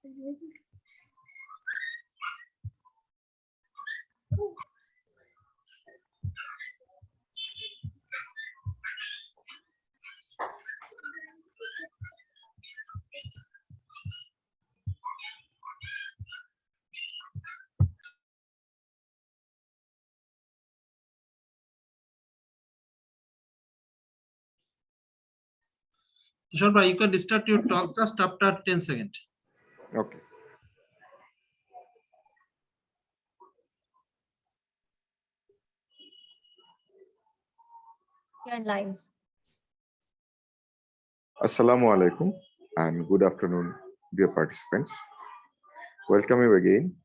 Tushar, you can start your talk just after 10 seconds. Okay. You're live. Assalamu alaikum and good afternoon, dear participants. Welcome you again.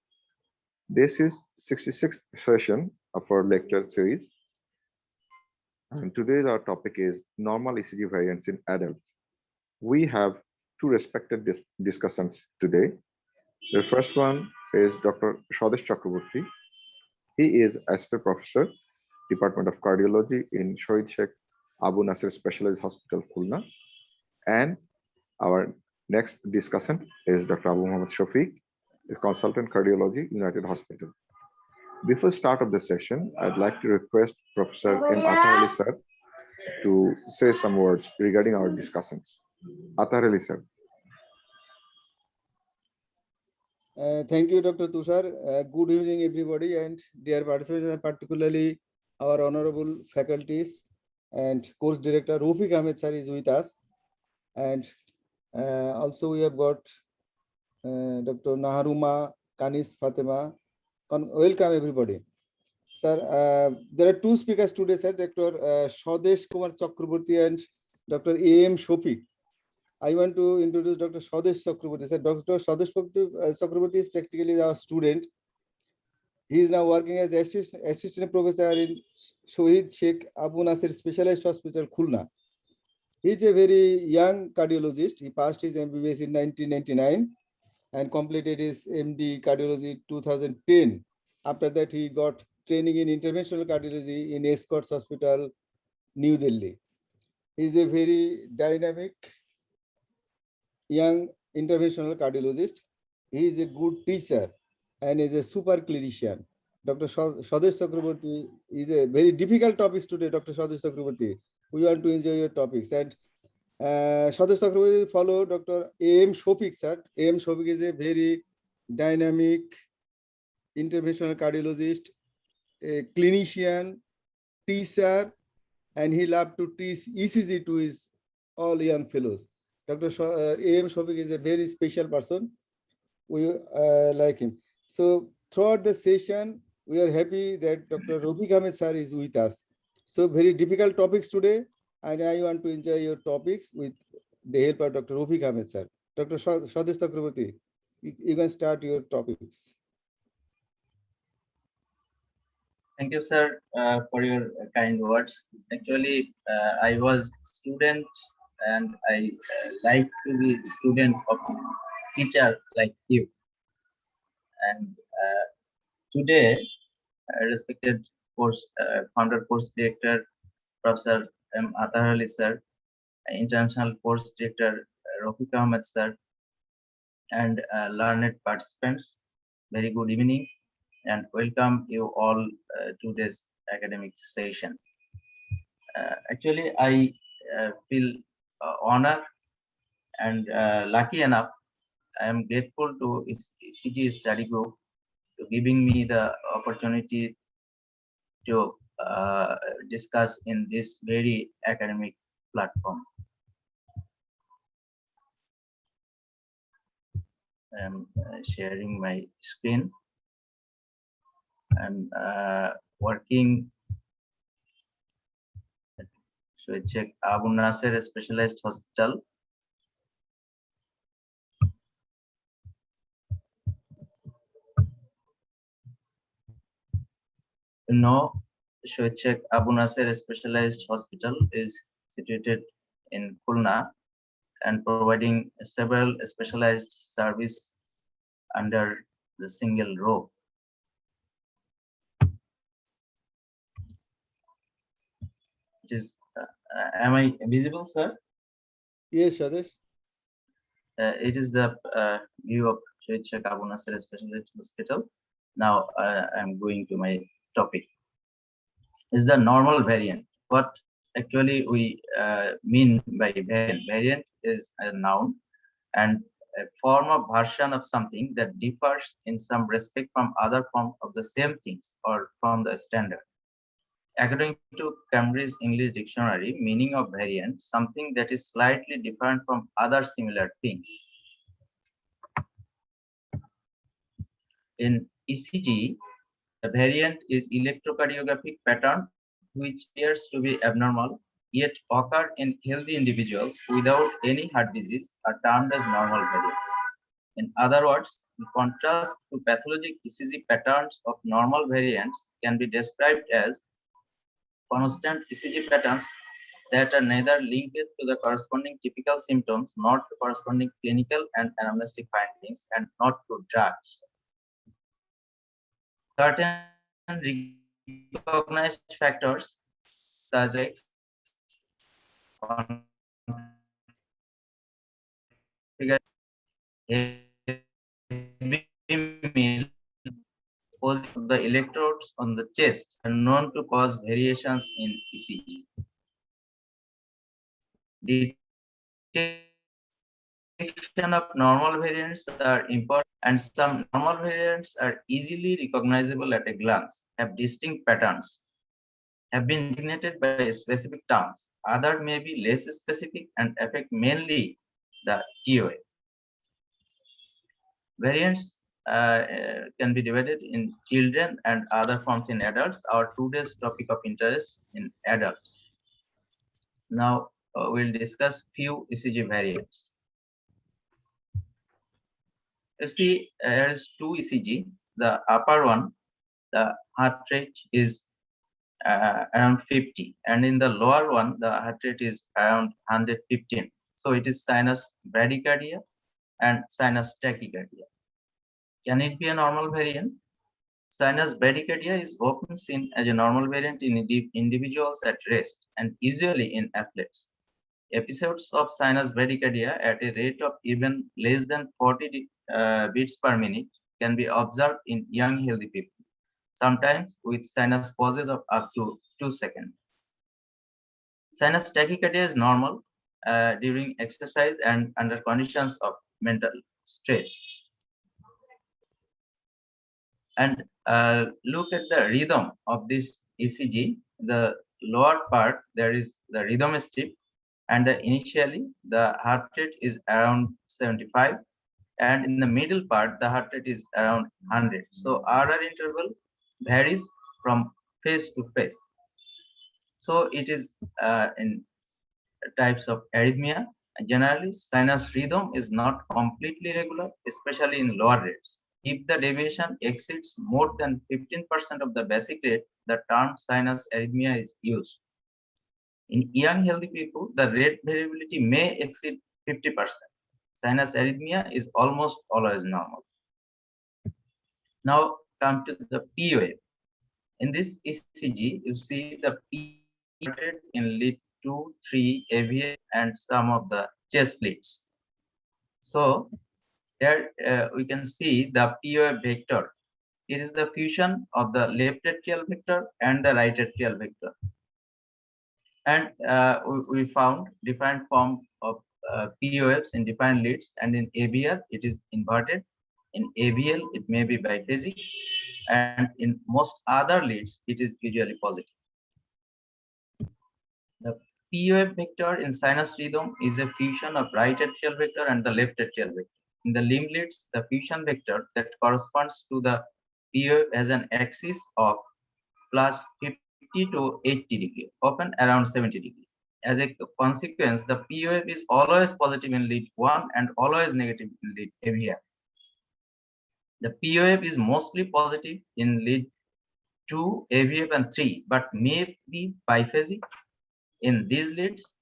This is 66th session of our lecture series. And today's our topic is normal ECG variants in adults. We have two respected discussants today. The first one is Dr. Swadesh Chakraborty. He is Assistant Professor, Department of Cardiology in Sheikh Abu Nasser Specialized Hospital, Khulna. And our next discussant is Dr. Abu Muhammad Shafique, a consultant cardiology, United Hospital. Before start of the session, I'd like to request Professor Atahar Ali sir to say some words regarding our discussions. Atahar Ali sir. Thank you, Dr. Tushar. Good evening, everybody, and dear participants, and particularly our honorable faculties and course director Rafique Ahmed sir is with us, and also we have got Dr. Naharuma Kanis Fatima. Welcome, everybody. Sir, there are two speakers today, sir, Dr. Swadesh Chakraborty and Dr. A.M. Shafique. I want to introduce Dr. Swadesh Chakraborty. Sir, Dr. Swadesh Chakraborty is practically our student. He is now working as assistant professor in Sheikh Abu Nasser Specialized Hospital, Khulna. He is a very young cardiologist. He passed his MBBS in 1999 and completed his MD cardiology 2010. After that, he got training in interventional cardiology in Escorts Hospital, New Delhi. He is a very dynamic young interventional cardiologist. He is a good teacher and is a super clinician. Dr. Swadesh Chakraborty is a very difficult topics today, Dr. Swadesh Chakraborty. We want to enjoy your topics. And Swadesh Chakraborty follow Dr. A.M. Shafique, sir. A.M. Shafique is a very dynamic interventional cardiologist, a clinician, teacher, and he loved to teach ECG to his all young fellows. Dr. A.M. Shafique is a very special person. We like him. So throughout the session, we are happy that Dr. Rafique Ahmed sir is with us. So very difficult topics today, and I want to enjoy your topics with the help of Dr. Rafique Ahmed sir. Dr. Swadesh Chakraborty, you can start your topics. Thank you, sir, for your kind words. Actually, I was student and I like to be student of teacher like you. And today, respected course founder course director, Professor Atahar Ali sir, international course director Rafique Ahmed sir, and learned participants, very good evening and welcome you all to this academic session. Actually, I feel honored and lucky enough. I am grateful to ECG study group to giving me the opportunity to discuss in this very academic platform. I am sharing my screen. I'm working so check Abu Nasser Specialized Hospital. No, Sheikh Abu Nasser Specialized Hospital is situated in Khulna and providing several specialized service under the single roof. It is, am I visible, sir? Yes, Swadesh. it is the view of Swadesh Chakraborty Specialist Hospital. Now I'm going to my topic. Is the normal variant. What actually we mean by variant? Variant is a noun and a form of version of something that differs in some respect from other form of the same things or from the standard. According to Cambridge English Dictionary, meaning of variant, something that is slightly different from other similar things. In ECG, the variant is electrocardiographic pattern which appears to be abnormal, yet occur in healthy individuals without any heart disease are termed as normal variant. In other words, in contrast to pathologic ECG patterns of normal variants can be described as constant ECG patterns that are neither linked to the corresponding typical symptoms, nor to corresponding clinical and anamnestic findings, and not to drugs. Certain recognized factors such as the electrodes on the chest are known to cause variations in ECG. Detection of normal variants are important, and some normal variants are easily recognizable at a glance, have distinct patterns, have been designated by specific terms. Other may be less specific and affect mainly the TOA. Variants can be divided in children and other forms in adults. Our today's topic of interest in adults. Now we'll discuss few ECG variants. You see, there is two ECG. The upper one, the heart rate is around 50, and in the lower one, the heart rate is around 115. So it is sinus bradycardia and sinus tachycardia. Can it be a normal variant? Sinus bradycardia is often seen as a normal variant in individuals at rest and usually in athletes. Episodes of sinus bradycardia at a rate of even less than 40 beats per minute can be observed in young healthy people, sometimes with sinus pauses of up to 2 seconds. Sinus tachycardia is normal during exercise and under conditions of mental stress. And look at the rhythm of this ECG. The lower part, there is the rhythm strip, and initially the heart rate is around 75, and in the middle part the heart rate is around 100. So RR interval varies from phase to phase. So it is in types of arrhythmia. Generally, sinus rhythm is not completely regular, especially in lower rates. If the deviation exceeds more than 15% of the basic rate, the term sinus arrhythmia is used. In young healthy people, the rate variability may exceed 50%. Sinus arrhythmia is almost always normal. Now come to the P wave. In this ECG, you see the P rate in lead 2, 3, AVA, and some of the chest leads. So here we can see the P wave vector. It is the fusion of the left atrial vector and the right atrial vector. And we found different form of P waves in different leads, and in AVR it is inverted. In AVL it may be biphasic, and in most other leads it is usually positive. The P wave vector in sinus rhythm is a fusion of right atrial vector and the left atrial vector. In the limb leads, the fusion vector that corresponds to the P wave has an axis of plus 50 to 80 degree, often around 70 degree. As a consequence, the P wave is always positive in lead 1 and always negative in lead AVR. The P wave is mostly positive in lead 2, AVF, and 3, but may be biphasic in these leads.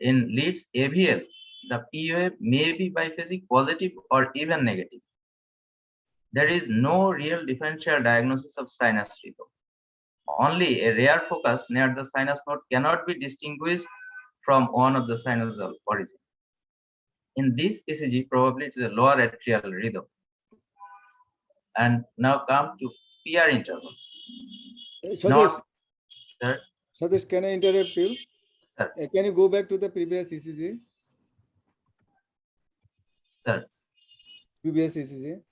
In leads AVL, the P wave may be biphasic, positive, or even negative. There is no real differential diagnosis of sinus rhythm. Only a rare focus near the sinus node cannot be distinguished from one of the sinusal origin. In this ECG, probably it is a lower atrial rhythm. And now come to PR interval. Swadesh, Not, sir, Swadesh, can I interrupt you? Sir. Can you go back to the previous ECG? sir, Previous ECG?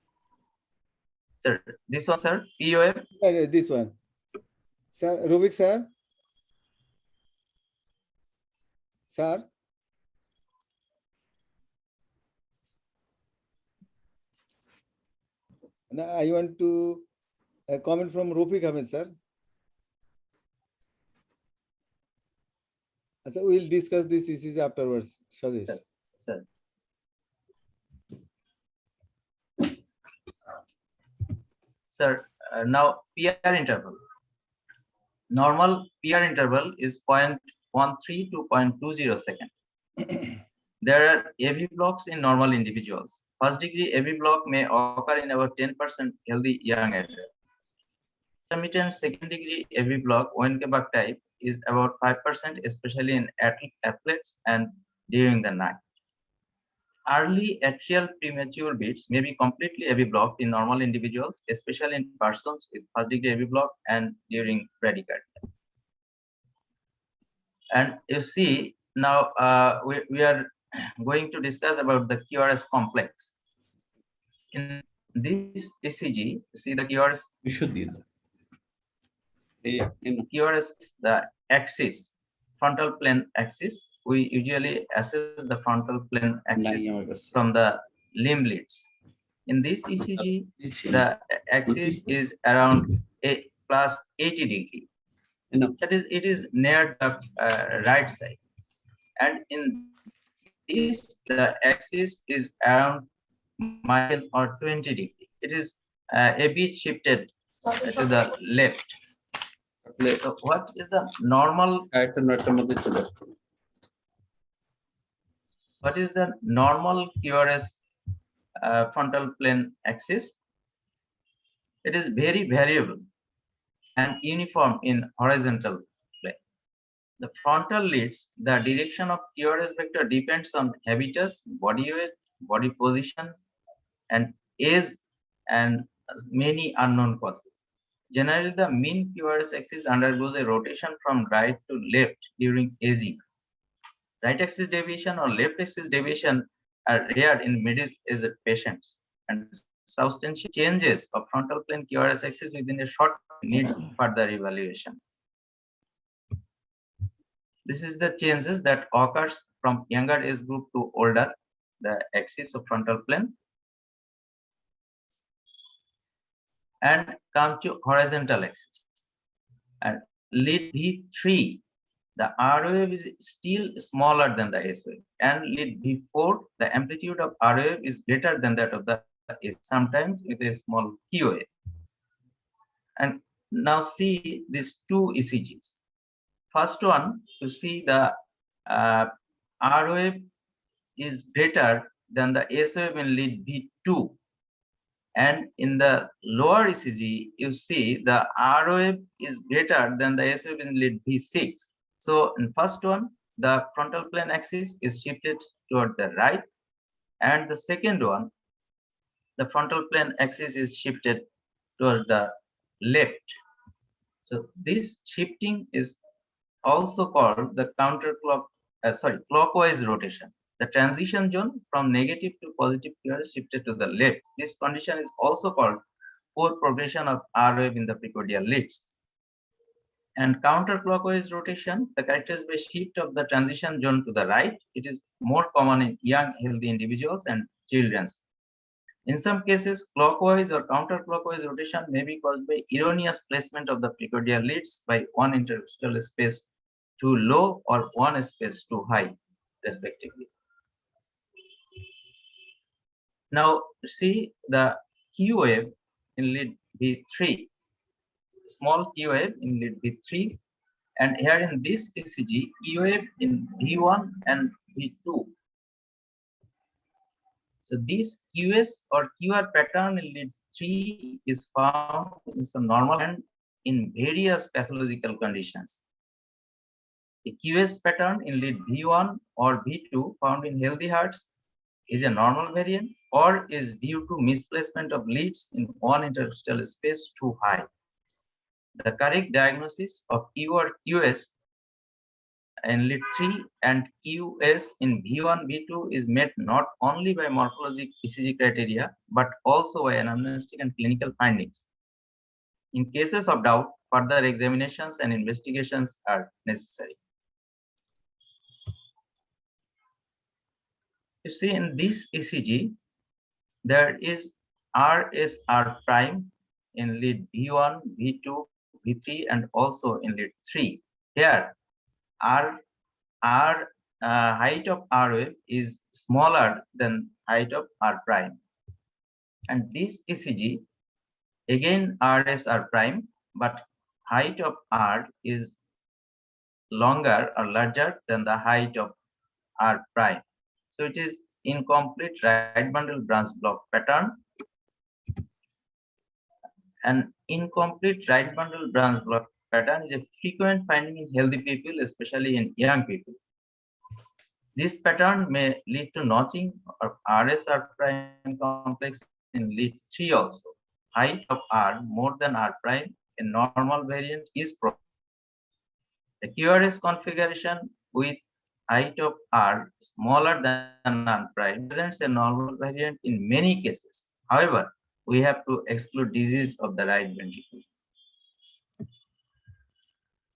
sir. This one, sir, POF. This one. Sir, Rafique, sir? Sir? Now I want to comment from Rafique Ahmed, sir. So we'll discuss this ECG afterwards, Swadesh. Sir. Sir, now PR interval. Normal PR interval is 0.13 to 0.20 second. There are AV blocks in normal individuals. First degree AV block may occur in about 10% healthy young adults. Intermittent second degree AV block, Wenke-Bach type, is about 5%, especially in athletes and during the night. Early atrial premature beats may be completely AV blocked in normal individuals, especially in persons with first degree AV block and during bradycardia. And you see, now we are going to discuss about the Qrs complex. In this ECG, you see the Qrs. We should do that. Yeah, Qrs, the axis, frontal plane axis. We usually assess the frontal plane axis from the limb leads. In this ECG, the axis is around plus 80 degree. That is, it is near the right side. And in this, the axis is around or 20 degree. It is a bit shifted to the left. So what is the normal? What is the normal QRS frontal plane axis? It is very variable and uniform in horizontal plane. The frontal leads, the direction of QRS vector depends on habitus, body weight, body position, and age, and many unknown causes. Generally, the mean QRS axis undergoes a rotation from right to left during aging. Right axis deviation or left axis deviation are rare in middle-aged patients, and substantial changes of frontal plane QRS axis within a short needs further evaluation. This is the changes that occurs from younger age group to older, the axis of frontal plane. And come to horizontal axis. And lead V3, the R wave is still smaller than the S wave. And lead V4, the amplitude of R wave is greater than that of the S, sometimes with a small Q wave. And now see these two ECGs. First one, you see the R wave is greater than the S wave in lead V2. And in the lower ECG, you see the R wave is greater than the S wave in lead V6. So in first one, the frontal plane axis is shifted toward the right. And the second one, the frontal plane axis is shifted toward the left. So this shifting is also called the clockwise rotation. The transition zone from negative to positive QRS shifted to the left. This condition is also called poor progression of R wave in the precordial leads. And counterclockwise rotation, the characterized by shift of the transition zone to the right. It is more common in young healthy individuals and children. In some cases, clockwise or counterclockwise rotation may be caused by erroneous placement of the precordial leads by one interstitial space too low or one space too high, respectively. Now see the Q wave in lead V3, small Q wave in lead V3, and here in this ECG, Q wave in V1 and V2. So this QS or QR pattern in lead 3 is found in some normal and in various pathological conditions. A QS pattern in lead V1 or V2 found in healthy hearts is a normal variant or is due to misplacement of leads in one interstitial space too high. The correct diagnosis of Q or QS in lead 3 and QS in V1, V2 is met not only by morphologic ECG criteria, but also by anamnestic and clinical findings. In cases of doubt, further examinations and investigations are necessary. You see, in this ECG, there is RSR prime in lead V1, V2, V3, and also in lead 3. Here, height of R wave is smaller than height of R prime. And this ECG, again RSR prime, but height of R is longer or larger than the height of R prime. So it is incomplete right bundle branch block pattern. An incomplete right bundle branch block pattern is a frequent finding in healthy people, especially in young people. This pattern may lead to notching of RSR prime complex in lead 3 also. Height of R more than R prime in normal variant is probable. The QRS configuration with height of R smaller than R prime presents a normal variant in many cases. However, we have to exclude disease of the right ventricle.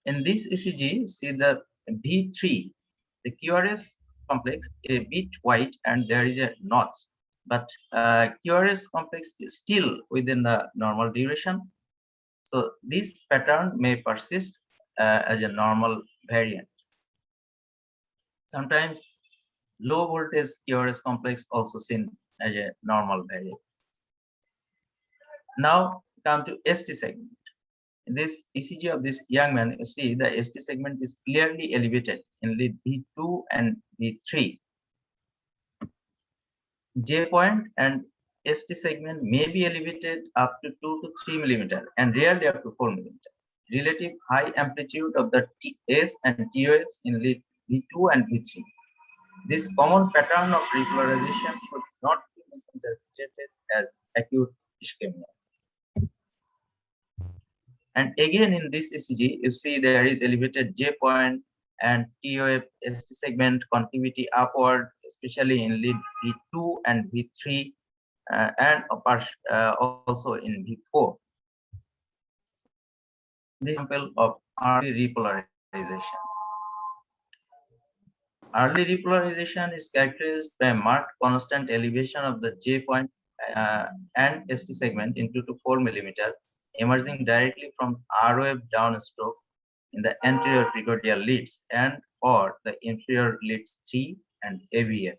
In this ECG, see the V3, the QRS complex a bit wide and there is a notch, but QRS complex is still within the normal duration. So this pattern may persist as a normal variant. Sometimes low voltage QRS complex also seen as a normal variant. Now come to ST segment. In this ECG of this young man, you see the ST segment is clearly elevated in lead V2 and V3. J point and ST segment may be elevated up to 2 to 3 millimeter and rarely up to 4 millimeter. Relative high amplitude of the S and TOFs in lead V2 and V3. This common pattern of repolarization should not be misinterpreted as acute ischemia. And again in this ECG, you see there is elevated J point and TOF ST segment contivity upward, especially in lead V2 and V3 and also in V4. This example of early repolarization. Early repolarization is characterized by marked constant elevation of the J point and ST segment in 2 to 4 millimeter, emerging directly from R wave downstroke in the anterior precordial leads and or the inferior leads 3 and AVF.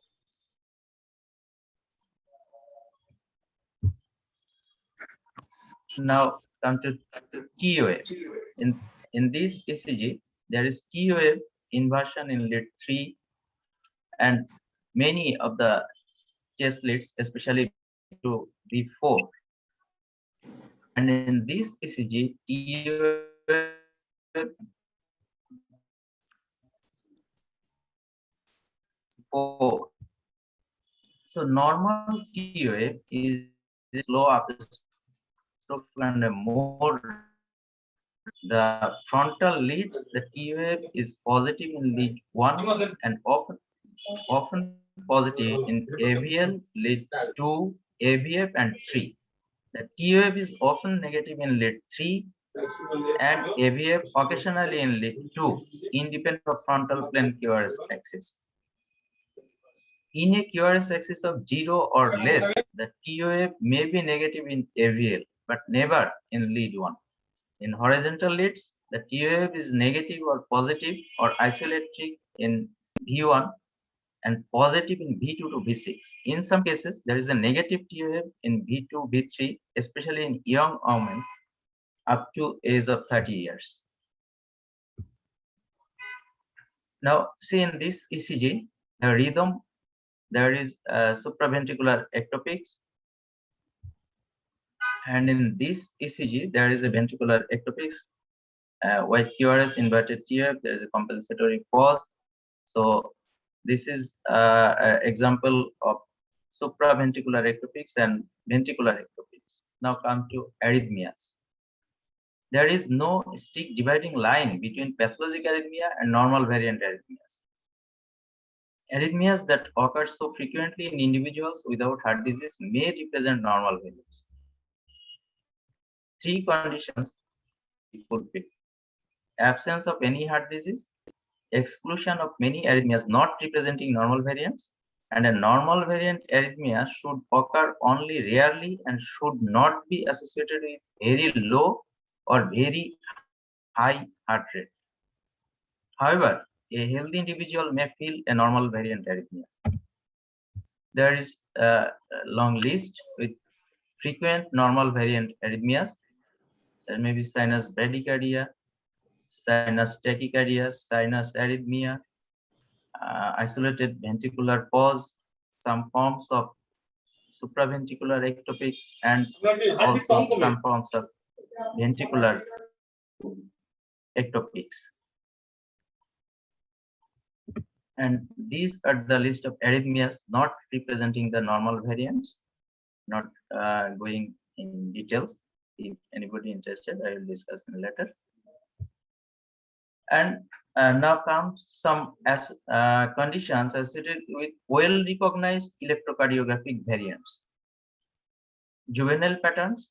Now come to T wave. In this ECG, there is T wave inversion in lead 3 and many of the chest leads, especially to V4. And in this ECG, T wave 4. So normal T wave is slow upstroke and more. The frontal leads, the T wave is positive in lead 1 and often positive in AVL, lead 2, AVF, and 3. The T wave is often negative in lead 3 and AVF occasionally in lead 2, independent of frontal plane QRS axis. In a QRS axis of 0 or less, the T wave may be negative in AVL, but never in lead 1. In horizontal leads, the T wave is negative or positive or isoelectric in V1 and positive in V2 to V6. In some cases, there is a negative T wave in V2, V3, especially in young women up to age of 30 years. Now, see in this ECG, the rhythm, there is supraventricular ectopics. And in this ECG, there is a ventricular ectopics. With QRS inverted TF, there is a compensatory pause. So this is an example of supraventricular ectopics and ventricular ectopics. Now come to arrhythmias. There is no strict dividing line between pathologic arrhythmia and normal variant arrhythmias. Arrhythmias that occur so frequently in individuals without heart disease may represent normal values. Three conditions could be: absence of any heart disease, exclusion of many arrhythmias not representing normal variants, and a normal variant arrhythmia should occur only rarely and should not be associated with very low or very high heart rate. However, a healthy individual may feel a normal variant arrhythmia. There is a long list with frequent normal variant arrhythmias. There may be sinus bradycardia, sinus tachycardia, sinus arrhythmia, isolated ventricular pause, some forms of supraventricular ectopics, and also some forms of ventricular ectopics. And these are the list of arrhythmias not representing the normal variants. Not going in details. If anybody interested, I will discuss in later. And now comes some conditions associated with well-recognized electrocardiographic variants: juvenile patterns,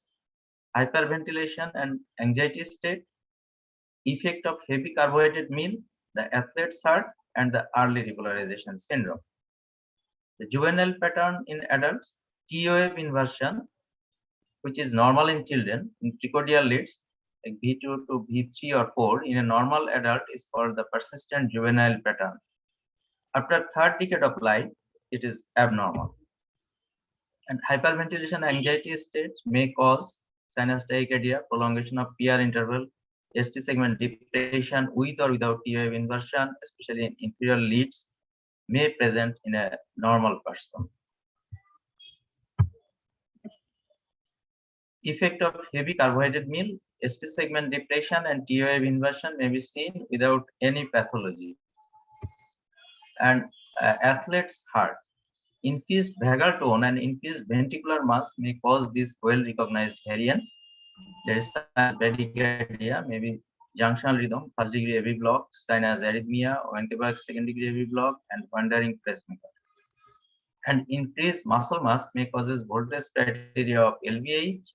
hyperventilation and anxiety state, effect of heavy carbohydrate meal, the athlete's heart, and the early repolarization syndrome. The juvenile pattern in adults, T-wave inversion, which is normal in children, in tricordial leads, like V2 to V3 or 4 in a normal adult, is called the persistent juvenile pattern. After third decade of life, it is abnormal. And hyperventilation anxiety states may cause sinus tachycardia, prolongation of PR interval, ST segment depression with or without T-wave inversion, especially in inferior leads, may present in a normal person. Effect of heavy carbohydrate meal, ST segment depression and T-wave inversion may be seen without any pathology. And athlete's heart, increased vagal tone and increased ventricular mass may cause this well-recognized variant. There is sinus bradycardia, maybe junctional rhythm, first degree AV block, sinus arrhythmia, Wpw second degree AV block, and wandering pacemaker. And increased muscle mass may cause voltage criteria of LVH,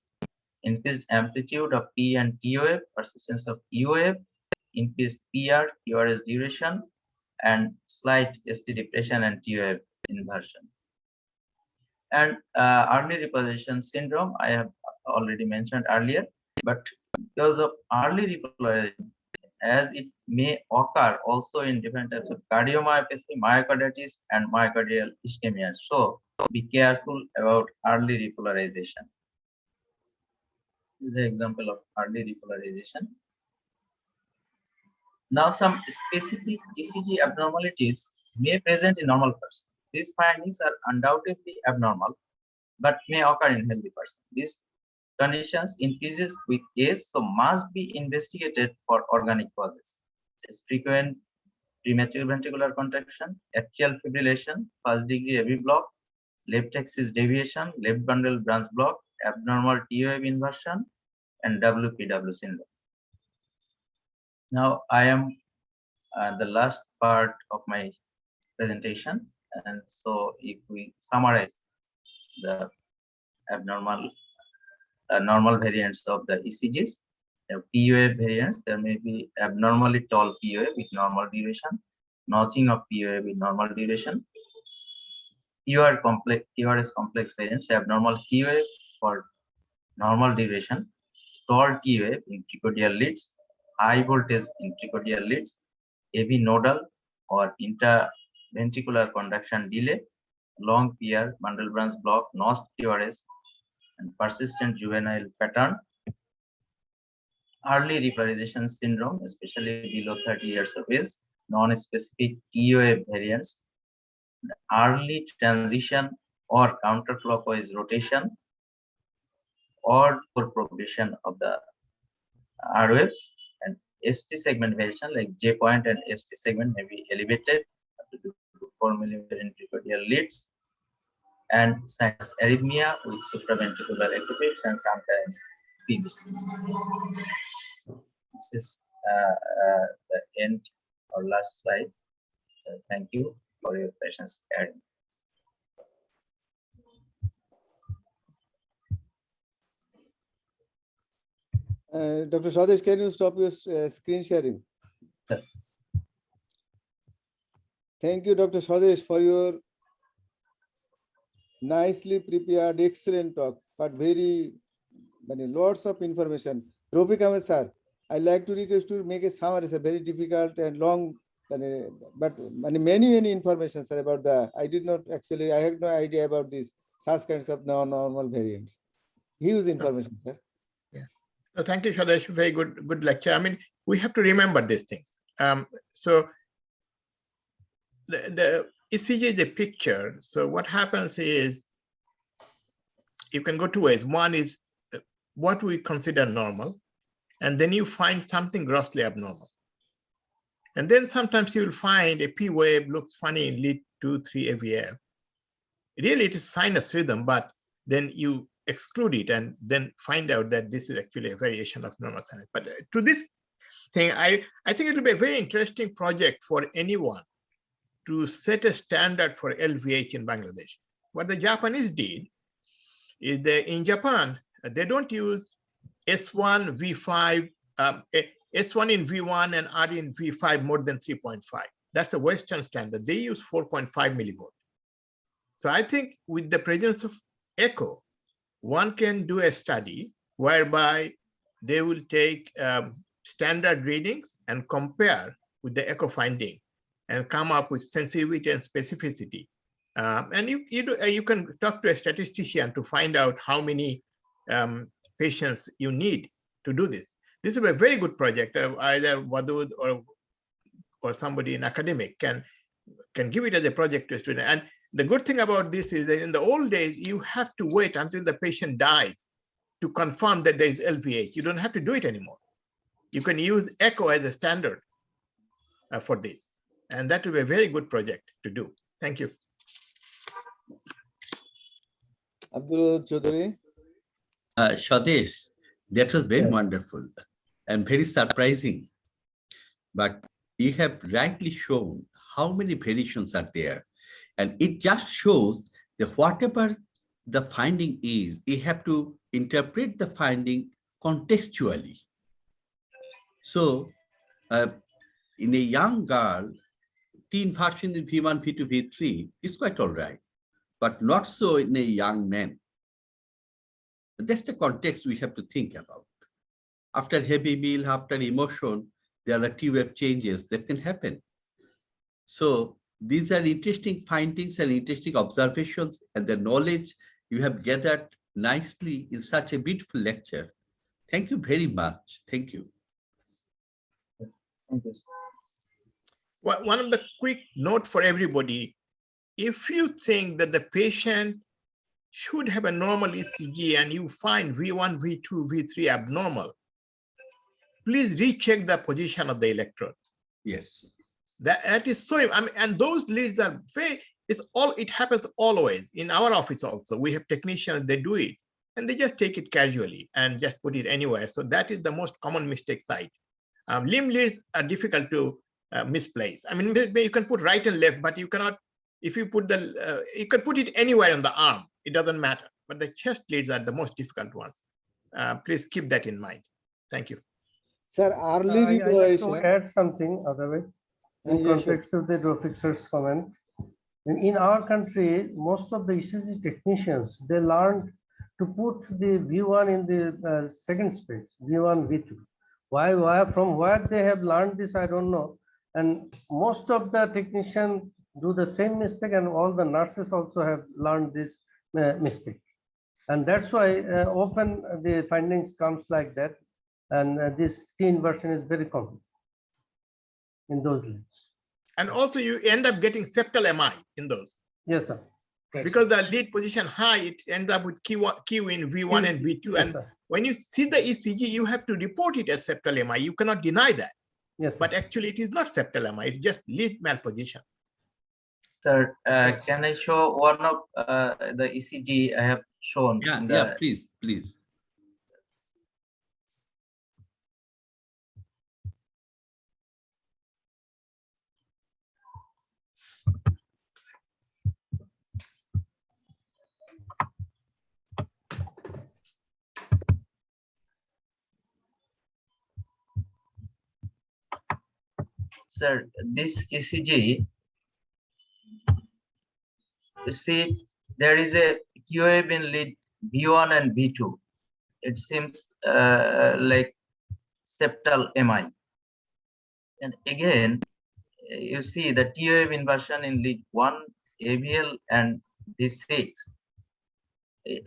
increased amplitude of P and T wave, persistence of E wave, increased PR, QRS duration, and slight ST depression and T wave inversion. And early repolarization syndrome, I have already mentioned earlier, but because of early repolarization, as it may occur also in different types of cardiomyopathy, myocarditis, and myocardial ischemia. So be careful about early repolarization. This is the example of early repolarization. Now, some specific ECG abnormalities may present in normal person. These findings are undoubtedly abnormal, but may occur in healthy person. These conditions increases with age, so must be investigated for organic causes. It's frequent premature ventricular contraction, atrial fibrillation, first degree AV block, left axis deviation, left bundle branch block, abnormal T-wave inversion, and Wpw syndrome. Now I am the last part of my presentation, and so if we summarize the abnormal normal variants of the ECGs, P-wave variants, there may be abnormally tall P-wave with normal duration, notching of P-wave with normal duration, Qrs complex variants, abnormal T-wave for normal duration, tall T-wave in tricordial leads, high voltage in tricordial leads, AV nodal or intraventricular conduction delay, long PR, bundle branch block, notched QRS, and persistent juvenile pattern, early repolarization syndrome, especially below 30 years of age, non-specific T-wave variants, early transition or counterclockwise rotation, or progression of the R waves, and ST segment variation like J point and ST segment may be elevated up to 4 mm in tricordial leads, and sinus arrhythmia with supraventricular ectopics and sometimes PVCs. This is the end or last slide. Thank you for your patience. Dr. Swadesh, can you stop your screen sharing? Sure. Thank you, Dr. Swadesh, for your nicely prepared, excellent talk, but very many lots of information. Rafique Ahmed sir, I like to request to make a summary. It's a very difficult and long, but many information, sir, about the. I had no idea about this such kinds of non-normal variants. Huge information, sir. No, thank you, Swadesh. Very good lecture. I mean, we have to remember these things. So the ECG is a picture. So what happens is you can go two ways. One is what we consider normal, and then you find something grossly abnormal. And then sometimes you'll find a P wave looks funny in lead 2, 3 AVF. Really, it is sinus rhythm, but then you exclude it and then find out that this is actually a variation of normal sinus. But to this thing, I think it will be a very interesting project for anyone to set a standard for LVH in Bangladesh. What the Japanese did is that in Japan, they don't use S1, V5, S1 in V1 and R in V5 more than 3.5. That's the Western standard. They use 4.5 millivolt. So I think with the presence of echo, one can do a study whereby they will take standard readings and compare with the echo finding and come up with sensitivity and specificity. And you can talk to a statistician to find out how many patients you need to do this. This is a very good project. Either Wadud or somebody in academic can give it as a project to a student. And the good thing about this is that in the old days, you have to wait until the patient dies to confirm that there is LVH. You don't have to do it anymore. You can use echo as a standard for this. And that will be a very good project to do. Thank you. Abdul Chowdhury. Swadesh, that was very wonderful and very surprising. But you have rightly shown how many variations are there. And it just shows that whatever the finding is, you have to interpret the finding contextually. So in a young girl, teen version in V1, V2, V3 is quite all right, but not so in a young man. That's the context we have to think about. After heavy meal, after emotion, there are T-wave changes that can happen. So these are interesting findings and interesting observations, and the knowledge you have gathered nicely in such a beautiful lecture. Thank you very much. Thank you. Thank you. Well, one of the quick note for everybody, if you think that the patient should have a normal ECG and you find V1, V2, V3 abnormal, please recheck the position of the electrode. Yes. That is so, I mean, and those leads are it happens always. In our office also, we have technicians, they do it, and they just take it casually and just put it anywhere. So that is the most common mistake site. Limb leads are difficult to misplace. I mean, you can put right and left, but you cannot, if you put you can put it anywhere on the arm, it doesn't matter. But the chest leads are the most difficult ones. Please keep that in mind. Thank you. Sir, early I'd like regulation. to add something otherwise in context of the Rafique sir's comment. In our country, most of the ECG technicians, they learned to put the V1 in the second space, V1, V2. Why, from where they have learned this, I don't know. And most of the technicians do the same mistake, and all the nurses also have learned this mistake. And that's why often the findings comes like that. And this T inversion is very common in those leads. And also you end up getting septal MI in those. Yes, sir. Because the lead position high, it ends up with Q in V1 and V2. Yes, And sir. when you see the ECG, you have to report it as septal MI. You cannot deny that. Yes, sir. But actually it is not septal MI, it's just lead malposition. Sir, can I show one of the ECG I have shown? Yeah, in yeah, the please, please. Sir, this ECG, you see, there is a Q wave in lead V1 and V2. It seems like septal MI. And again, you see the T wave inversion in lead 1, AVL, and V6.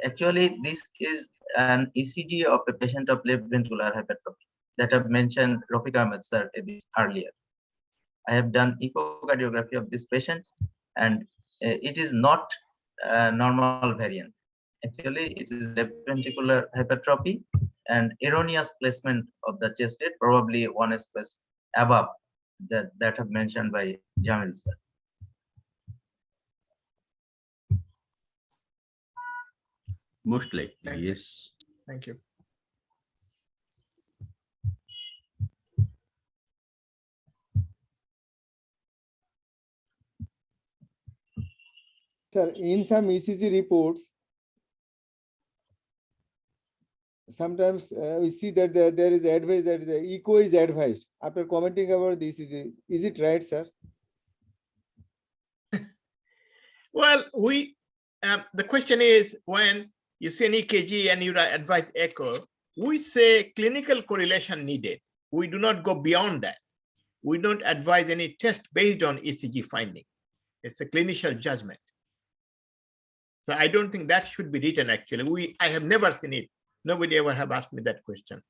Actually, this is an ECG of a patient of left ventricular hypertrophy that I've mentioned Rafique Ahmed sir a bit earlier. I have done echocardiography of this patient, and it is not a normal variant. Actually, it is left ventricular hypertrophy and erroneous placement of the chest rate, probably 1 space above that have mentioned by Jamil sir. Most likely, Thank you. yes. Thank you. Sir, in some ECG reports, sometimes we see that there is advice that the echo is advised. After commenting about this, is it right, sir? Well, the question is, when you see an EKG and you advise echo, we say clinical correlation needed. We do not go beyond that. We don't advise any test based on ECG finding. It's a clinical judgment. So I don't think that should be written actually. I have never seen it. Nobody ever have asked me that question.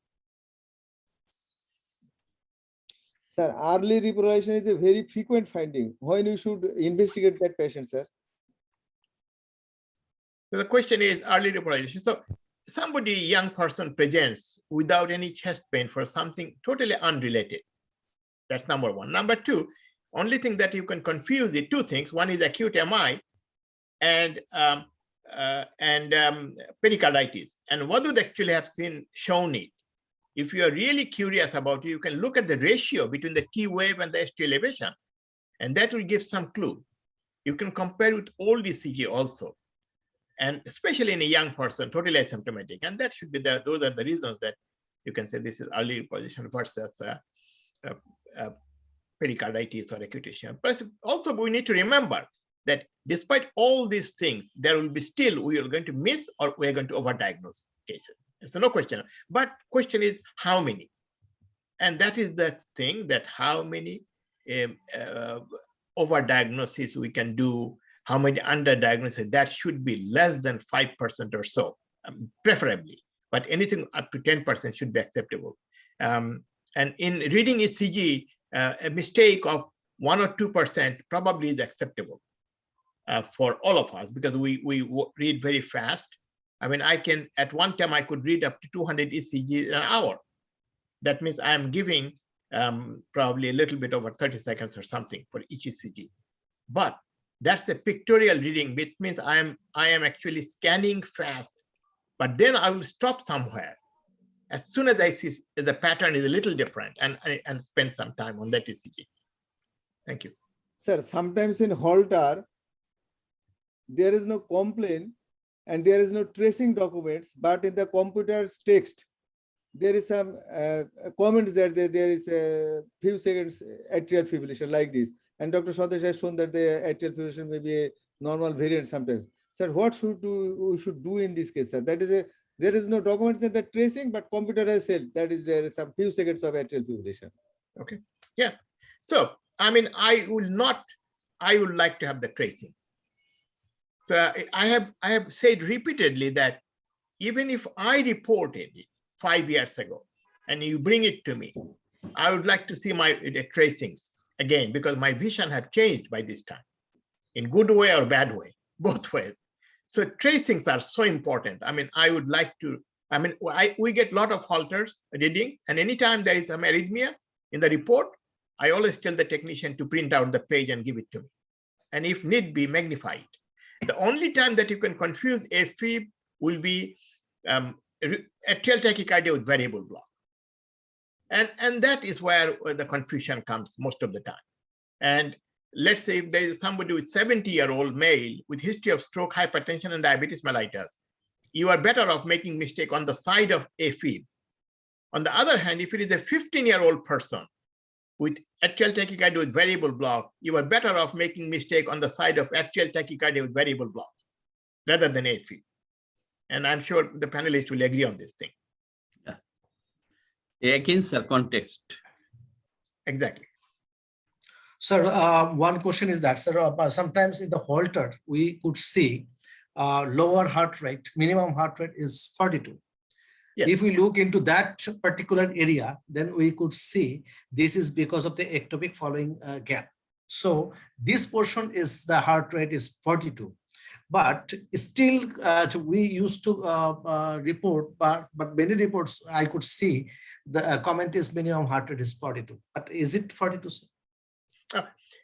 Sir, early repolarization is a very frequent finding. When you should investigate that patient, sir? So the question is early repolarization. So somebody, young person presents without any chest pain for something totally unrelated. That's number one. Number two, only thing that you can confuse is two things. One is acute MI and pericarditis. And Wadud actually have shown it. If you are really curious about it, you can look at the ratio between the T wave and the ST elevation, and that will give some clue. You can compare with old ECG also, and especially in a young person, totally asymptomatic. And that should be those are the reasons that you can say this is early position versus pericarditis or acute ischemia. But also we need to remember that despite all these things, there will be still, we are going to miss or we are going to overdiagnose cases. It's no question. But question is how many? And that is the thing, that how many overdiagnoses we can do, how many underdiagnoses, that should be less than 5% or so, preferably. But anything up to 10% should be acceptable. And in reading ECG, a mistake of 1 or 2% probably is acceptable for all of us, because we read very fast. I mean, at one time I could read up to 200 ECG an hour. That means I am giving probably a little bit over 30 seconds or something for each ECG. But that's a pictorial reading, which means I am actually scanning fast, but then I will stop somewhere as soon as I see the pattern is a little different, and spend some time on that ECG. Thank you. Sir, sometimes in Holter, there is no complaint and there is no tracing documents, but in the computer's text, there is some comments that there is a few seconds atrial fibrillation like this. And Dr. Swadesh has shown that the atrial fibrillation may be a normal variant sometimes. Sir, what we should do in this case, sir? That is there is no documents in the tracing, but computer has said that there is some few seconds of atrial fibrillation. Okay. Yeah. So, I mean, I would like to have the tracing. So I have said repeatedly that even if I reported it 5 years ago and you bring it to me, I would like to see the tracings again, because my vision had changed by this time, in good way or bad way, both ways. So tracings are so important. I mean, I would like to, I mean, we get a lot of Holters readings, and anytime there is some arrhythmia in the report, I always tell the technician to print out the page and give it to me. and if need be, magnify it. The only time that you can confuse AFib will be atrial tachycardia with variable block. And that is where the confusion comes most of the time. And let's say if there is somebody with 70-year-old male with history of stroke, hypertension, and diabetes mellitus, you are better off making mistake on the side of AFib. On the other hand, if it is a 15-year-old person with atrial tachycardia with variable block, you are better off making mistake on the side of atrial tachycardia with variable block rather than AFib. And I'm sure the panelists will agree on this thing. Yeah. Against the context. Exactly. Sir, one question is that, sir, sometimes in the Holter, we could see lower heart rate, minimum heart rate is 42. Yes. If we look into that particular area, then we could see this is because of the ectopic following gap. So this portion is the heart rate is 42. But still, we used to report, but many reports I could see the comment is minimum heart rate is 42. But is it 42?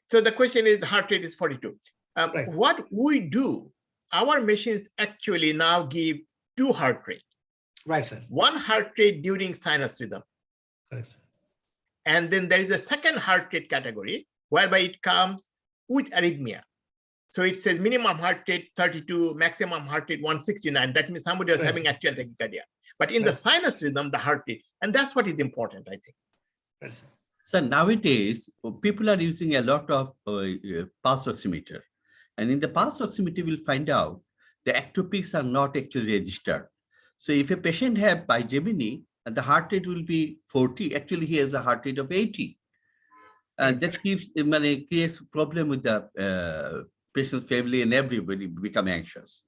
So the question is, the heart rate is 42. Right. What we do, our machines actually now give 2 heart rate. Right, sir. 1 heart rate during sinus rhythm. Correct, sir. And then there is a second heart rate category whereby it comes with arrhythmia. So it says minimum heart rate 32, maximum heart rate 169. That means somebody was Right, having atrial tachycardia. But in the sinus rhythm, the heart rate, and that's what is important, I think. Right, sir. So nowadays, people are using a lot of pulse oximeter. And in the pulse oximeter, we'll find out the ectopics are not actually registered. So if a patient have bigeminy, and the heart rate will be 40, actually he has a heart rate of 80. And that creates a problem with the patient's family, and everybody become anxious.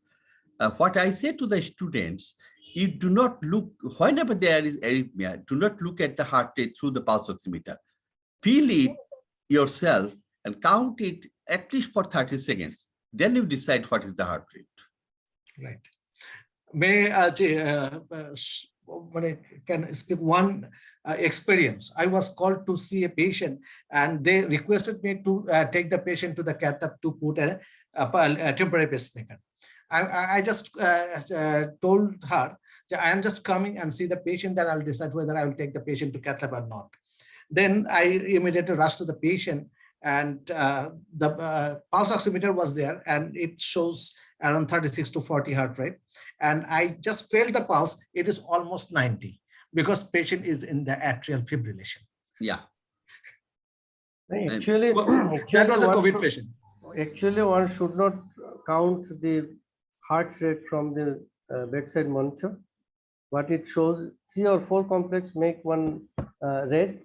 What I say to the students, you do not look, whenever there is arrhythmia, do not look at the heart rate through the pulse oximeter. Feel it yourself and count it at least for 30 seconds. Then you decide what is the heart rate. Right. May I can speak one experience. I was called to see a patient, and they requested me to take the patient to the cath lab to put a temporary pacemaker. I just told her that I am just coming and see the patient, then I'll decide whether I will take the patient to cath lab or not. Then I immediately rushed to the patient, and the pulse oximeter was there, and it shows around 36 to 40 heart rate. And I just felt the pulse, it is almost 90 because patient is in the atrial fibrillation. Yeah. Actually, that was a COVID patient. Actually, one should not count the heart rate from the bedside monitor, but it shows 3 or 4 complex make one red.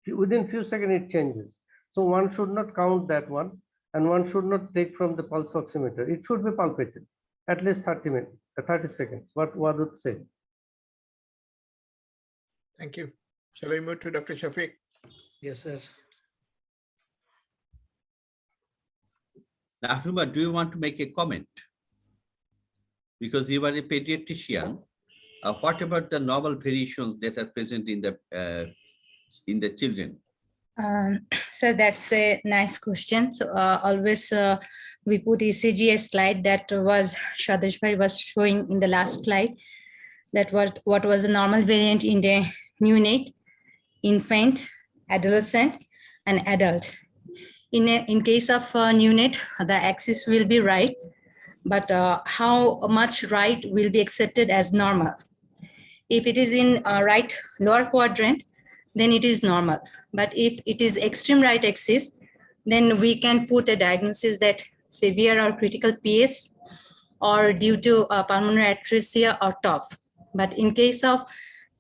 Within few seconds it changes. So one should not count that one, and one should not take from the pulse oximeter. It should be palpated at least 30 minutes, 30 seconds. What Wadud said. Thank you. Shall we move to Dr. Shafique? Yes, sir. Nafuma, do you want to make a comment? Because you are a pediatrician. What about the normal variations that are present in the children? So that's a nice question. So always we put ECG slide that was Swadesh bhai was showing in the last slide. That was what was the normal variant in the neonate, infant, adolescent, and adult. In case of neonate, the axis will be right, but how much right will be accepted as normal? If it is in right lower quadrant, then it is normal. But if it is extreme right axis, then we can put a diagnosis that severe or critical PS or due to pulmonary atresia or TOF. But in case of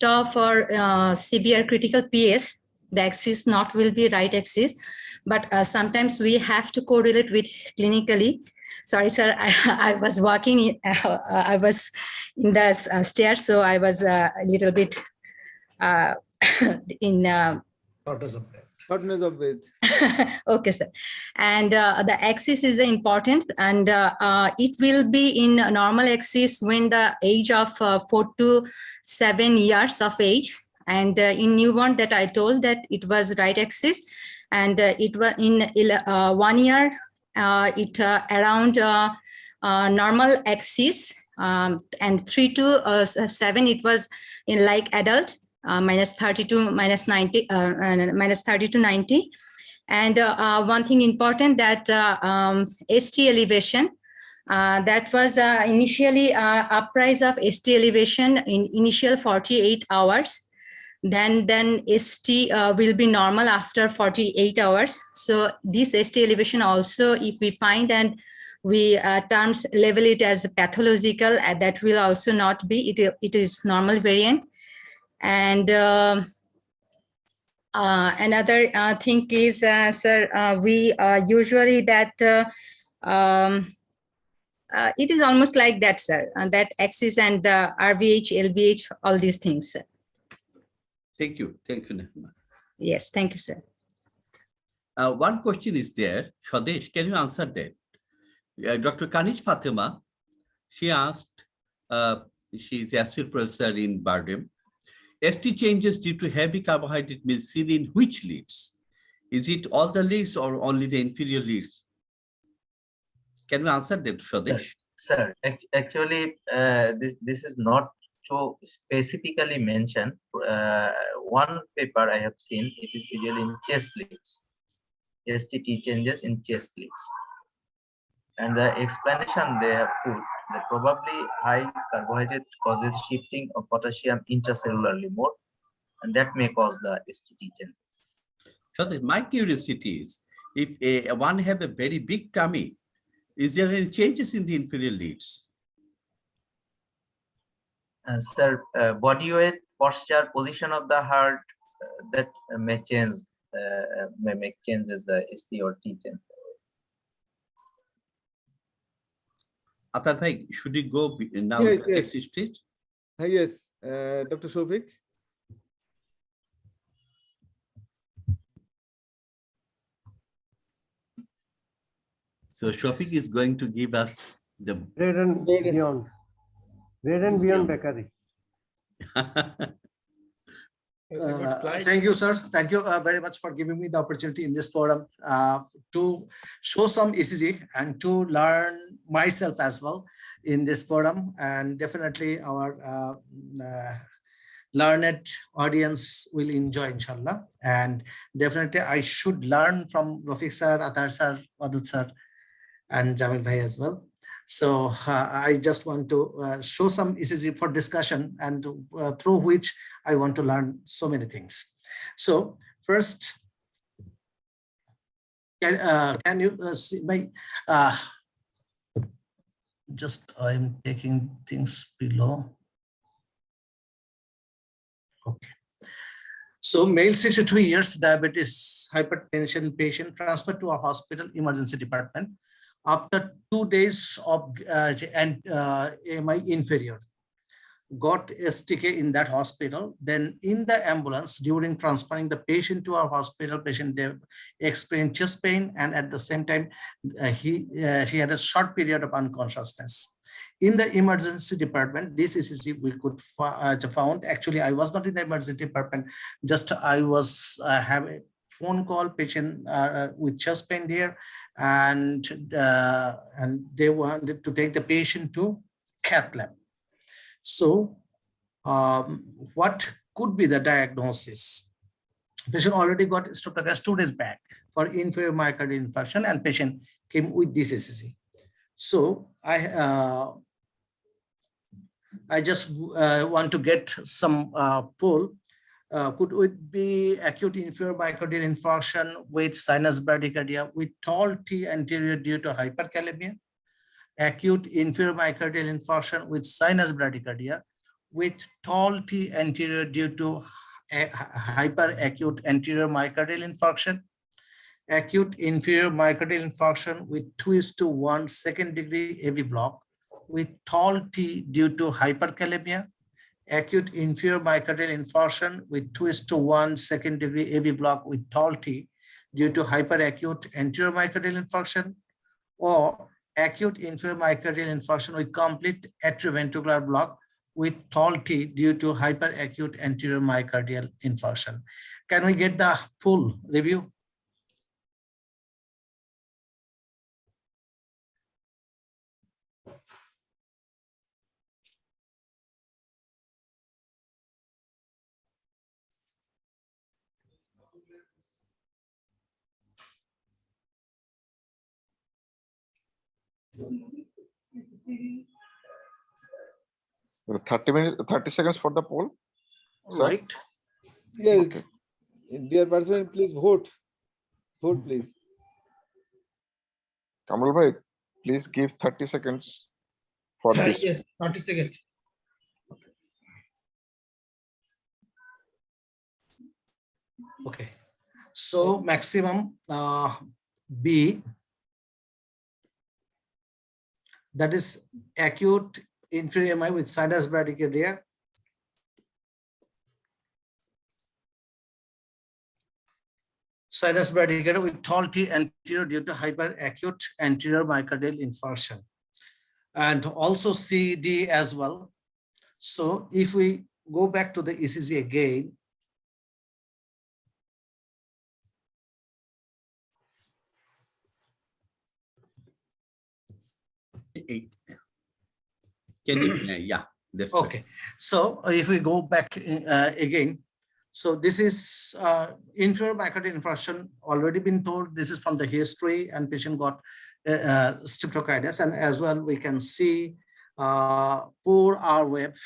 TOF or severe critical PS, the axis not will be right axis. But sometimes we have to correlate with clinically. Sorry, sir, I was walking, I was in the stairs, so I was a little bit in Shortness of breath. Shortness of breath. Okay, sir. And the axis is important, and it will be in normal axis when the age of 4 to 7 years of age. And in newborn that I told that it was right axis, and it was in 1 year it around normal axis, and 3 to 7 it was in like adult, minus 30 to minus 90, minus 30 to 90. And one thing important that ST elevation, that was initially uprise of ST elevation in initial 48 hours. Then ST will be normal after 48 hours. So this ST elevation also, if we find and we terms label it as pathological, that will also not be, it is normal variant. And another thing is, sir, we usually that it is almost like that, sir, that axis and the RVH, LVH, all these things, sir. Thank you. Thank you, Nehma. Yes, thank you, sir. One question is there. Swadesh, can you answer that? Dr. Kanij Fatima, she asked, she is associate professor in Bardem. ST changes due to heavy carbohydrate meal seen in which leads? Is it all the leads or only the inferior leads? Can we answer that, Swadesh? Sir, actually, this is not so specifically mentioned. One paper I have seen, it is usually in chest leads. STT changes in chest leads. And the explanation they have put, that probably high carbohydrate causes shifting of potassium intracellularly more, and that may cause the STT changes. So my curiosity is, if one have a very big tummy, is there any changes in the inferior leads? Sir, body weight, posture, position of the heart, that may change, may make changes the ST or T change. Atahar bhai, should we go now Yes, to the yes. next stage? Yes, Dr. Shafique. So Shafique is going to give us the Red and beyond. Red and beyond bakery. Thank you, sir. Thank you very much for giving me the opportunity in this forum to show some ECG and to learn myself as well in this forum. And definitely our learned audience will enjoy, inshallah. And definitely I should learn from Rafique sir, Atahar sir, Wadud sir, and Jamil bhai as well. So I just want to show some ECG for discussion, and through which I want to learn so many things. So first, can you see my, just I'm taking things below. Okay. So male 62 years, diabetes, hypertension patient transferred to a hospital emergency department after 2 days of AMI inferior, got STK in that hospital. Then in the ambulance, during transferring the patient to our hospital, patient experienced chest pain, and at the same time, she had a short period of unconsciousness. In the emergency department, this ECG we could found. Actually, I was not in the emergency department, just I was have a phone call, patient with chest pain there, and they wanted to take the patient to cath lab. So what could be the diagnosis? Patient already got streptococcus 2 days back for inferior myocardial infarction, and patient came with this ECG. So I just want to get some poll. Could it be acute inferior myocardial infarction with sinus bradycardia with tall T anterior due to hyperkalemia? Acute inferior myocardial infarction with sinus bradycardia with tall T anterior due to hyperacute anterior myocardial infarction? Acute inferior myocardial infarction with 2:1 second-degree AV block with tall T due to hyperkalemia? Acute inferior myocardial infarction with 2:1 second-degree AV block with tall T due to hyperacute anterior myocardial infarction? Or acute inferior myocardial infarction with complete atrioventricular block with tall T due to hyperacute anterior myocardial infarction? Can we get the full review? So 30 minutes, 30 seconds for the poll. Sir? Right. Yes, Okay. dear participant, please vote. Vote, please. Kamal bhai, please give 30 seconds for this. Yes, 30 seconds. Okay. So maximum B, that is acute inferior MI with sinus bradycardia. Sinus bradycardia with tall T anterior due to hyperacute anterior myocardial infarction. And also CD as well. So if we go back to the ECG again, Can you, yeah, that's right. okay. So if we go back again, so this is inferior myocardial infarction, already been told. This is from the history, and patient got streptocarditis, and as well we can see poor R wave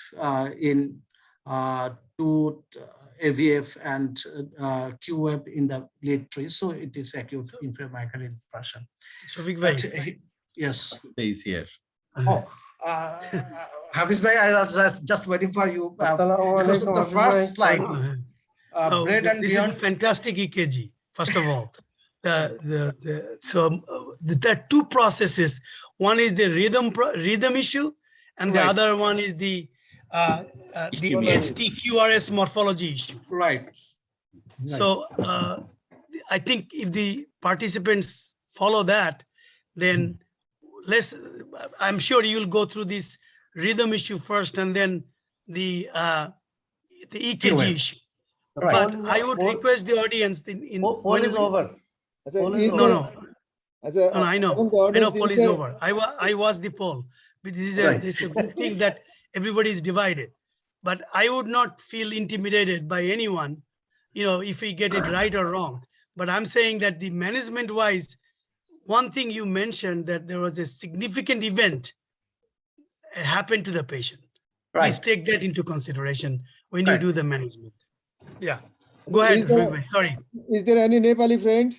in to AVF and Q wave in the late tree. So it is acute inferior myocardial infarction. Shafique But, bhai. yes. He's here. Oh, Hafiz bhai, I was just waiting for you Assalamu because of alaikum, the Hafiz first bhai. slide. Oh, Bread and this is a beyond. fantastic EKG. First of all, there are two processes. One is the rhythm issue, and the Right. other one is the STQRS morphology issue. Right. So I think if the participants follow that, then I'm sure you'll go through this rhythm issue first, and then the EKG issue. Right. But I would request the audience Poll is over. Poll is No, over. no. No, I know. I know poll is over. I was the poll. But this is a good thing that everybody is divided. But I would not feel intimidated by anyone, if we get it right or wrong. But I'm saying that the management-wise, one thing you mentioned that there was a significant event happened to the patient. Right. Please take that into consideration when you do the management. Yeah. Go ahead. Sorry. Is there any Nepali friend?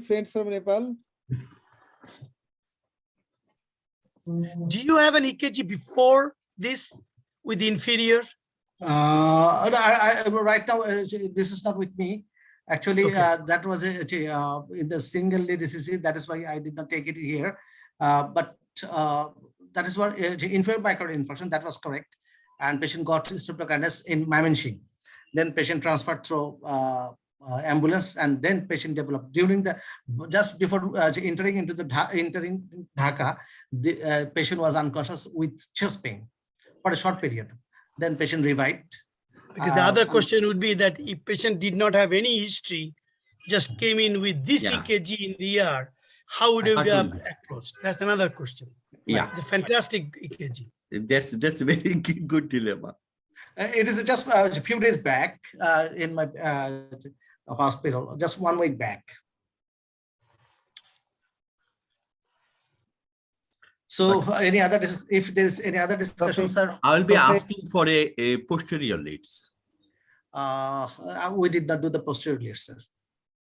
Friends from Nepal? Do you have an EKG before this with the inferior? Right now, this is not with me. Actually, Okay. that was in the single lead ECG. That is why I did not take it here. But that is what inferior myocardial infarction. That was correct. And patient got streptocarditis in Mymensingh. Then patient transferred through ambulance, and then patient developed during the just before entering into the entering Dhaka. The patient was unconscious with chest pain for a short period. Then patient revived. Because the other question would be that if patient did not have any history, just came in with this EKG in the ER, how would you have approached? That's another question. Yeah, it's a fantastic EKG. That's a very good dilemma. It is just a few days back in my hospital, just 1 week back. So any other, if there is any other discussion, sir? I will be asking for a posterior leads. We did not do the posterior leads, sir.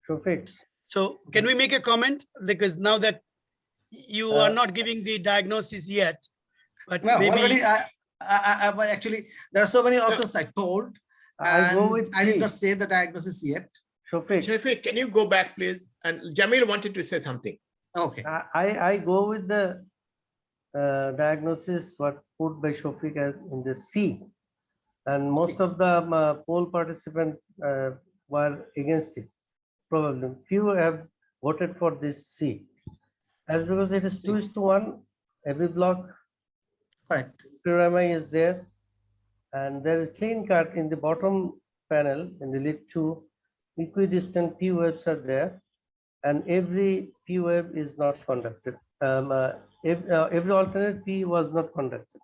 Perfect. So can we make a comment? Because now that you are not giving the diagnosis yet, but no, maybe already, but actually there are so many options I told, and I did not say the diagnosis yet. Shafique, can you go back, please? And Jamil wanted to say something. Okay. I go with the diagnosis what put by Shafique as in the C, and most of the poll participants were against it. Probably few have voted for this C, as because it is 2:1. Every block, right, PRMI is there, and there is clean cut in the bottom panel in the lead 2. Equidistant P waves are there, and every P wave is not conducted. Every alternate P was not conducted.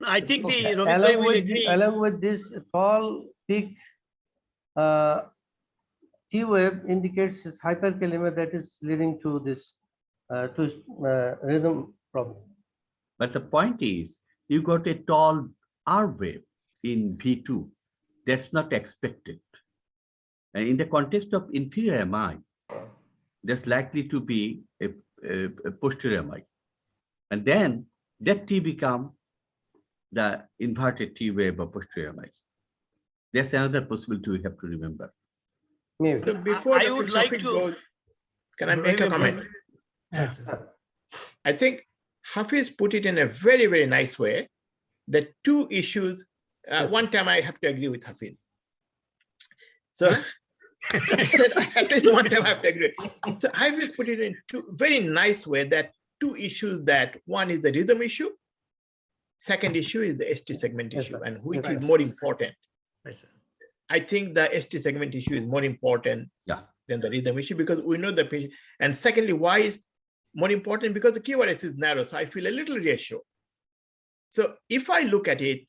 I think Okay. the Rafique will agree. Along with this tall peaked T wave indicates this hyperkalemia that is leading to this rhythm problem. But the point is, you got a tall R wave in V2. That's not expected. And in the context of inferior MI, there's likely to be a posterior MI. And then that T become the inverted T wave of posterior MI. That's another possibility we have to remember. Maybe. So before I Dr. would like Shafique to- goes, can I make a comment? I think Hafiz put it in a very, very nice way. The two issues, one time I have to agree with Hafiz. So at least one time I have to agree. So Hafiz put it in two very nice way that two issues, that one is the rhythm issue, second issue is the ST segment issue, and which is more important. Right, sir. I think the ST segment issue is more important than the rhythm issue, because we know the patient. And secondly, why is more important? Because the QRS is narrow, so I feel a little reassured. So if I look at it,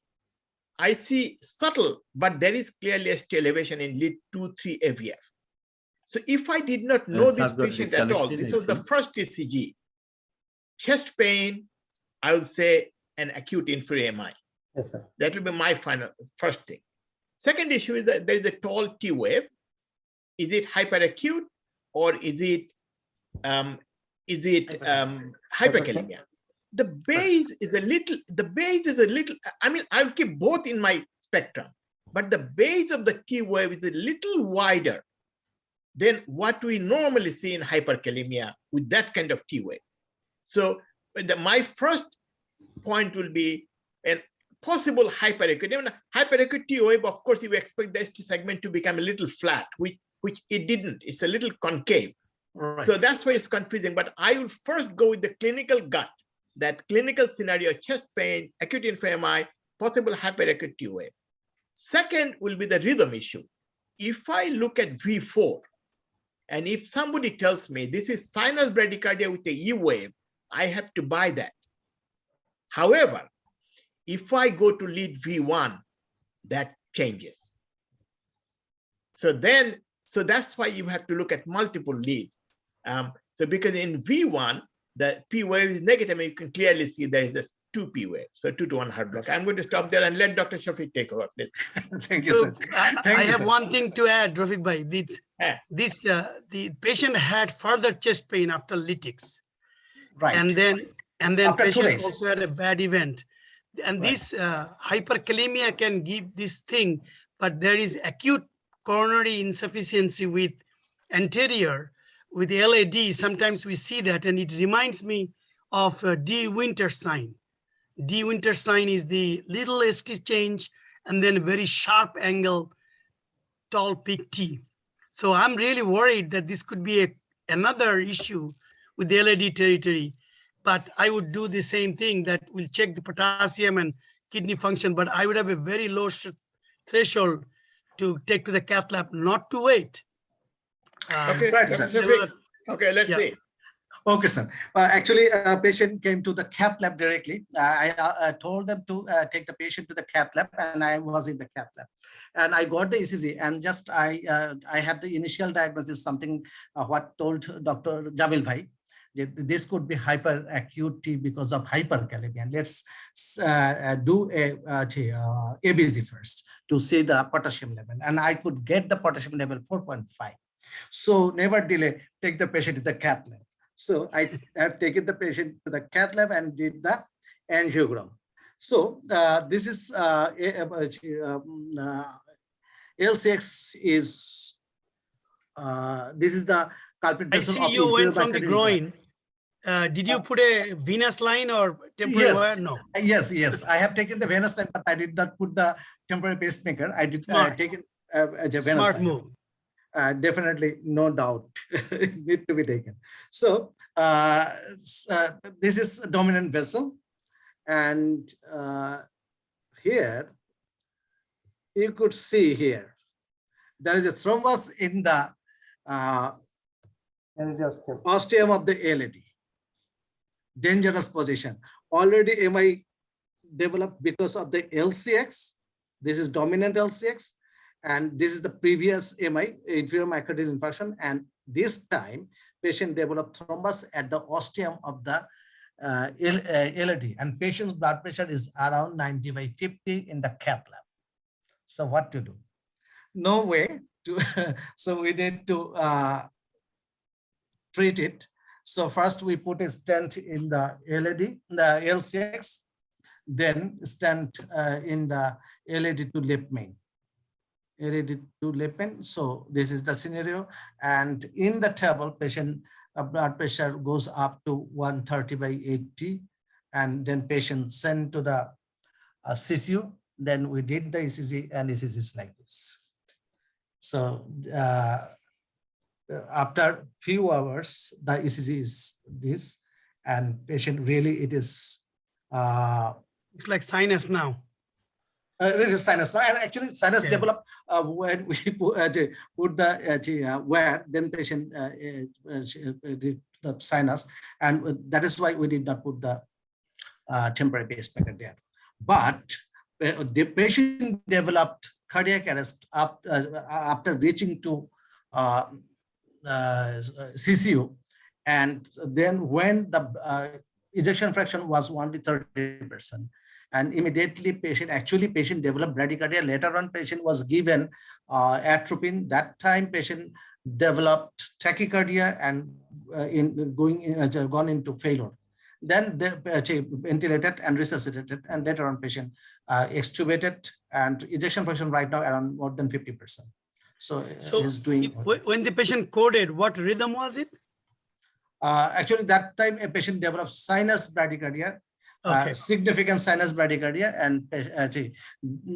I see subtle, but there is clearly ST elevation in lead 2-3 AVF. So if I did not know this patient at all, this was the first ECG. Chest pain, I would say an acute inferior MI. Yes, sir. That will be my first thing. Second issue is that there is a tall T wave. Is it hyperacute or is it hyperkalemia? The base is a little, I mean, I'll keep both in my spectrum, but the base of the T wave is a little wider than what we normally see in hyperkalemia with that kind of T wave. So my first point will be an possible hyperacute. Even hyperacute T wave, of course, you expect the ST segment to become a little flat, which it didn't. It's a little concave. Right. So that's why it's confusing. But I will first go with the clinical gut, that clinical scenario, chest pain, acute inferior MI, possible hyperacute T wave. Second will be the rhythm issue. If I look at V4, and if somebody tells me this is sinus bradycardia with a E wave, I have to buy that. However, if I go to lead V1, that changes. So that's why you have to look at multiple leads. So because in V1, the P wave is negative, and you can clearly see there is a 2 P wave, so 2 to 1 heart block. I'm going to stop there and let Dr. Shafique take over, please. Thank you, sir. I have one thing to add, Rafique bhai. The patient had further chest pain after lytics. Right. And then After 2 patient days. also had a bad event. And this hyperkalemia can give this thing, but there is acute coronary insufficiency with anterior, with LAD. Sometimes we see that, and it reminds me of D Winter sign. D Winter sign is the little ST change and then a very sharp angle, tall peak T. So I'm really worried that this could be another issue with the LAD territory. But I would do the same thing, that we'll check the potassium and kidney function, but I would have a very low threshold to take to the cath lab, not to wait. Okay, right, Dr. sir. Shafique. Okay, let's see. Okay, sir. Actually, a patient came to the cath lab directly. I told them to take the patient to the cath lab, and I was in the cath lab. And I got the ECG, and just I had the initial diagnosis, something what told Dr. Jamil Bhai. This could be hyperacute T because of hyperkalemia. And let's do a ABZ first to see the potassium level. And I could get the potassium level 4.5. So never delay, take the patient to the cath lab. So I have taken the patient to the cath lab and did the angiogram. So this is LCX is, this is the culprit I vessel see of you went from the inferior groin. Did you put a venous line or temporary wire? No. Yes. I have taken the venous line, but I did not put the temporary pacemaker. I did take it as a venous Smart line. move. Definitely, no doubt, need to be taken. So this is a dominant vessel, and here you could see here there is a thrombus in the ostium of the LAD. Dangerous position. Already MI developed because of the LCX. This is dominant LCX, And this is the previous MI, inferior myocardial infarction. And this time, patient developed thrombus at the ostium of the LAD, and patient's blood pressure is around 90/50 in the cath lab. So what to do? No way to, so we need to treat it. So first we put a stent in the LAD, the LCX, then stent in the LAD to lip main. LAD to lip main. So this is the scenario. And in the table, patient blood pressure goes up to 130/80, and then patient sent to the CCU. Then we did the ECG, and ECG is like this. So after few hours, the ECG is this, and patient really, it is. It's like sinus now. This is sinus now, and actually sinus develop when we put the where then patient did the sinus, and that is why we did not put the temporary pacemaker there. But the patient developed cardiac arrest after reaching to CCU, and then when the ejection fraction was only 30%, and immediately patient developed bradycardia. Later on, patient was given atropine. That time, patient developed tachycardia and gone into failure. Then they ventilated and resuscitated, and later on patient extubated, and ejection fraction right now around more than 50%. So he's doing. When the patient coded, what rhythm was it? Actually, that time a patient developed sinus bradycardia, significant sinus bradycardia, and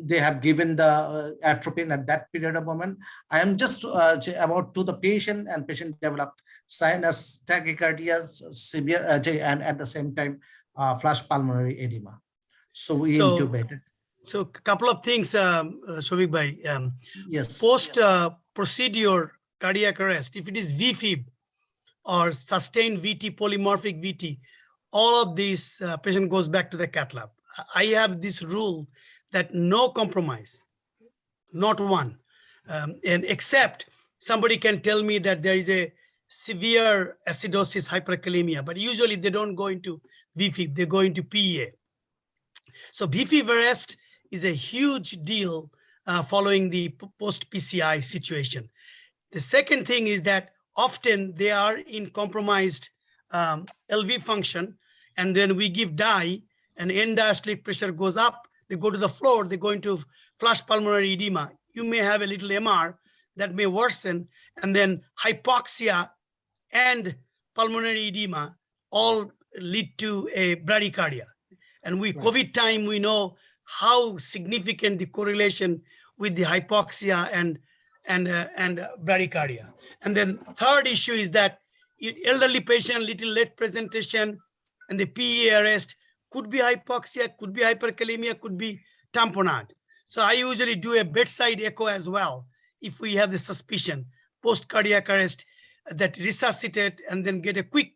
they have given the atropine at that period of moment. I am just about to the patient, and patient developed sinus tachycardia, severe, and at the same time flash pulmonary edema. So we intubated. So a couple of things, Shafique bhai. Yes. Post procedure cardiac arrest, if it is VFib or sustained VT, polymorphic VT, all of these patient goes back to the cath lab. I have this rule that no compromise, not one, and except somebody can tell me that there is a severe acidosis hyperkalemia, but usually they don't go into VFib, they go into PEA. So VFib arrest is a huge deal following the post-PCI situation. The second thing is that often they are in compromised LV function, and then we give dye, and end diastolic pressure goes up, they go to the floor, they go into flash pulmonary edema. You may have a little MR that may worsen, and then hypoxia and pulmonary edema all lead to a bradycardia. And COVID time, we know how significant the correlation with the hypoxia and bradycardia. And then third issue is that elderly patient, little late presentation, and the PE arrest could be hypoxia, could be hyperkalemia, could be tamponade. So I usually do a bedside echo as well if we have the suspicion post cardiac arrest that resuscitate and then get a quick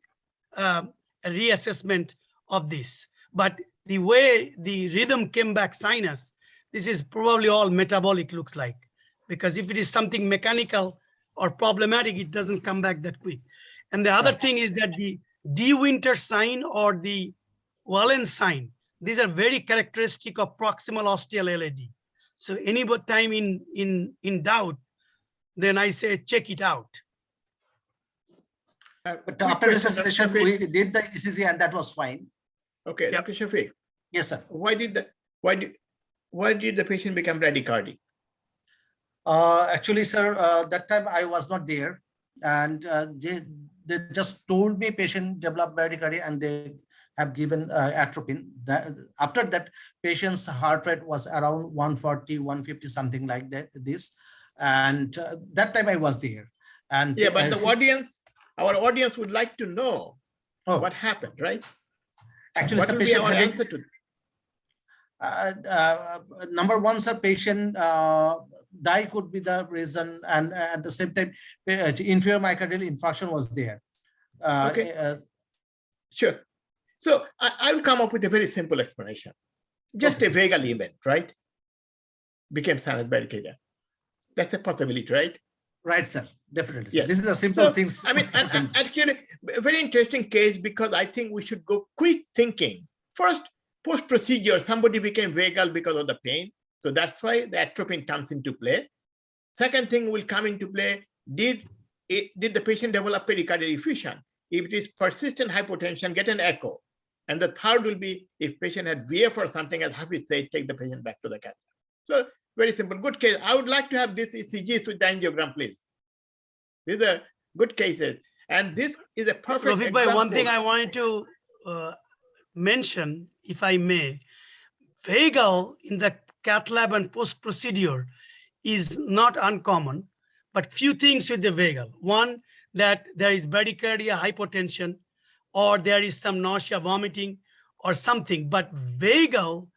reassessment of this. But the way the rhythm came back sinus, this is probably all metabolic looks like, because if it is something mechanical or problematic, it doesn't come back that quick. And the other thing is that the De Winter sign or the Wallen sign, these are very characteristic of proximal ostial LAD. So any time in doubt, then I say check it out. But after resuscitation, we did the ECG and that was fine. Okay, Dr. Shafique. Yes, sir. Why did the patient become bradycardic? Actually, sir, that time I was not there, and they just told me patient developed bradycardia, and they have given atropine. After that, patient's heart rate was around 140, 150, something like that. And that time I was there. And yeah, but our audience would like to know what happened, right? Actually, what will be our answer to number one, sir, patient die could be the reason, and at the same time, inferior myocardial infarction was there. Okay, sure. So I will come up with a very simple explanation. Just a vagal event, right? Became sinus bradycardia. That's a possibility, right? Right, sir. Definitely. Sir. Yes. This is a simple So, things. I mean, and actually, a very interesting case, because I think we should go quick thinking. First, post-procedure, somebody became vagal because of the pain. So that's why the atropine comes into play. Second thing will come into play, did the patient develop pericardial effusion? If it is persistent hypotension, get an echo. And the third will be, if patient had VF or something, as Hafiz said, take the patient back to the cath lab. So very simple, good case. I would like to have this ECGs with the angiogram, please. These are good cases. And this is a perfect Rafique example. one thing I wanted to mention, if I may, vagal in the cath lab and post-procedure is not uncommon, but few things with the vagal. One, that there is bradycardia, hypotension, or there is some nausea, vomiting, or something. But vagal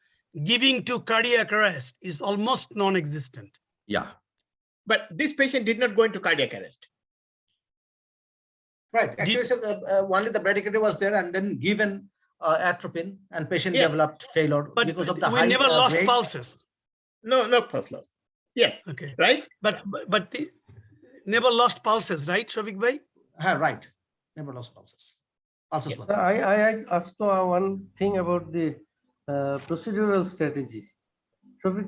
giving to cardiac arrest is almost non-existent. Yeah. But this patient did not go into cardiac arrest. Right. Actually, only the bradycardia was there, and then given atropine, and patient developed failure because of the high. We never lost weight. pulses. No pulse loss. Yes. Okay. Right. But the, never lost pulses, right, Shafique bhai? Right. Never lost pulses. Pulses were there. I asked one thing about the procedural strategy. So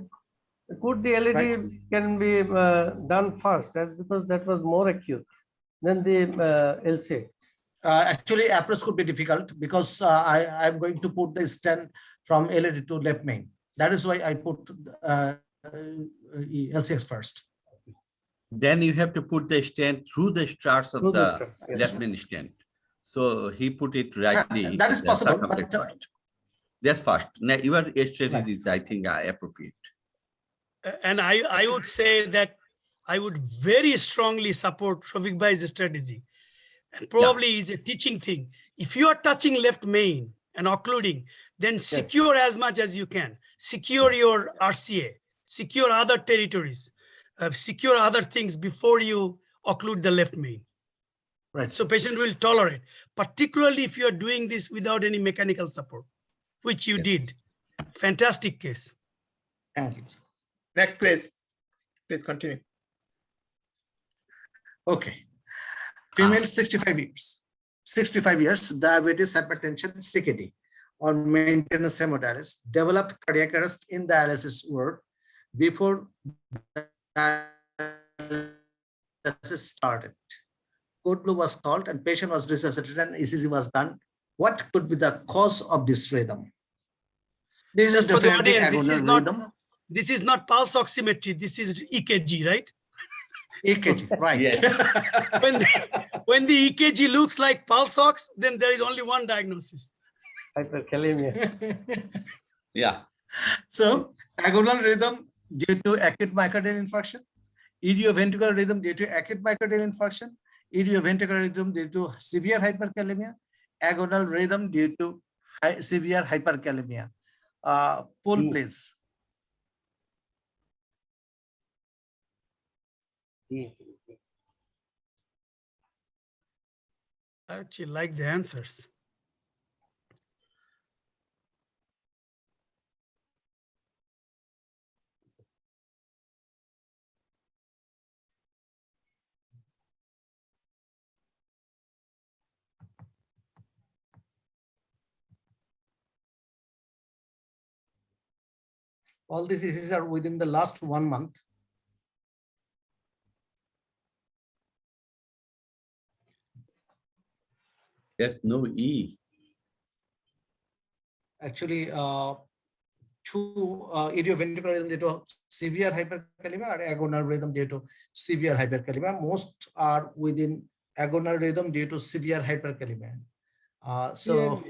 could the LED can be done first, as because that was more acute than the LCH? Actually, approach could be difficult because I'm going to put the stent from LED to left main. That is why I put LCX first. Then you have to put the stent through the stars of the left main stent. So he put it rightly. That is possible. But, that's fast. Now your strategy is, I think, appropriate. And I would say that I would very strongly support Shafique bhai's strategy. And probably is a teaching thing. If you are touching left main and occluding, then secure as much as you can. Secure your RCA, secure other territories, secure other things before you occlude the left main. Right. So patient will tolerate, particularly if you are doing this without any mechanical support, which you did. Fantastic case. Thank you. Next, please. Please continue. Okay. Female, 65 years. 65 years, diabetes, hypertension, CKD, or maintenance hemodialysis, developed cardiac arrest in dialysis ward before dialysis started. Code blue was called and patient was resuscitated and ECG was done. What could be the cause of this rhythm? This is definitely agonal rhythm. This is not pulse oximetry. This is EKG, right? EKG, right. Yes. when the EKG looks like pulse ox, then there is only one diagnosis. Hyperkalemia. Yeah. So agonal rhythm due to acute myocardial infarction, idioventricular rhythm due to acute myocardial infarction, idioventricular rhythm due to severe hyperkalemia, agonal rhythm due to severe hyperkalemia. Poll, please. I actually like the answers. All these diseases are within the last 1 month. There's no E. Actually, two idioventricular rhythm due to severe hyperkalemia or agonal rhythm due to severe hyperkalemia. Most are within agonal rhythm due to severe hyperkalemia. So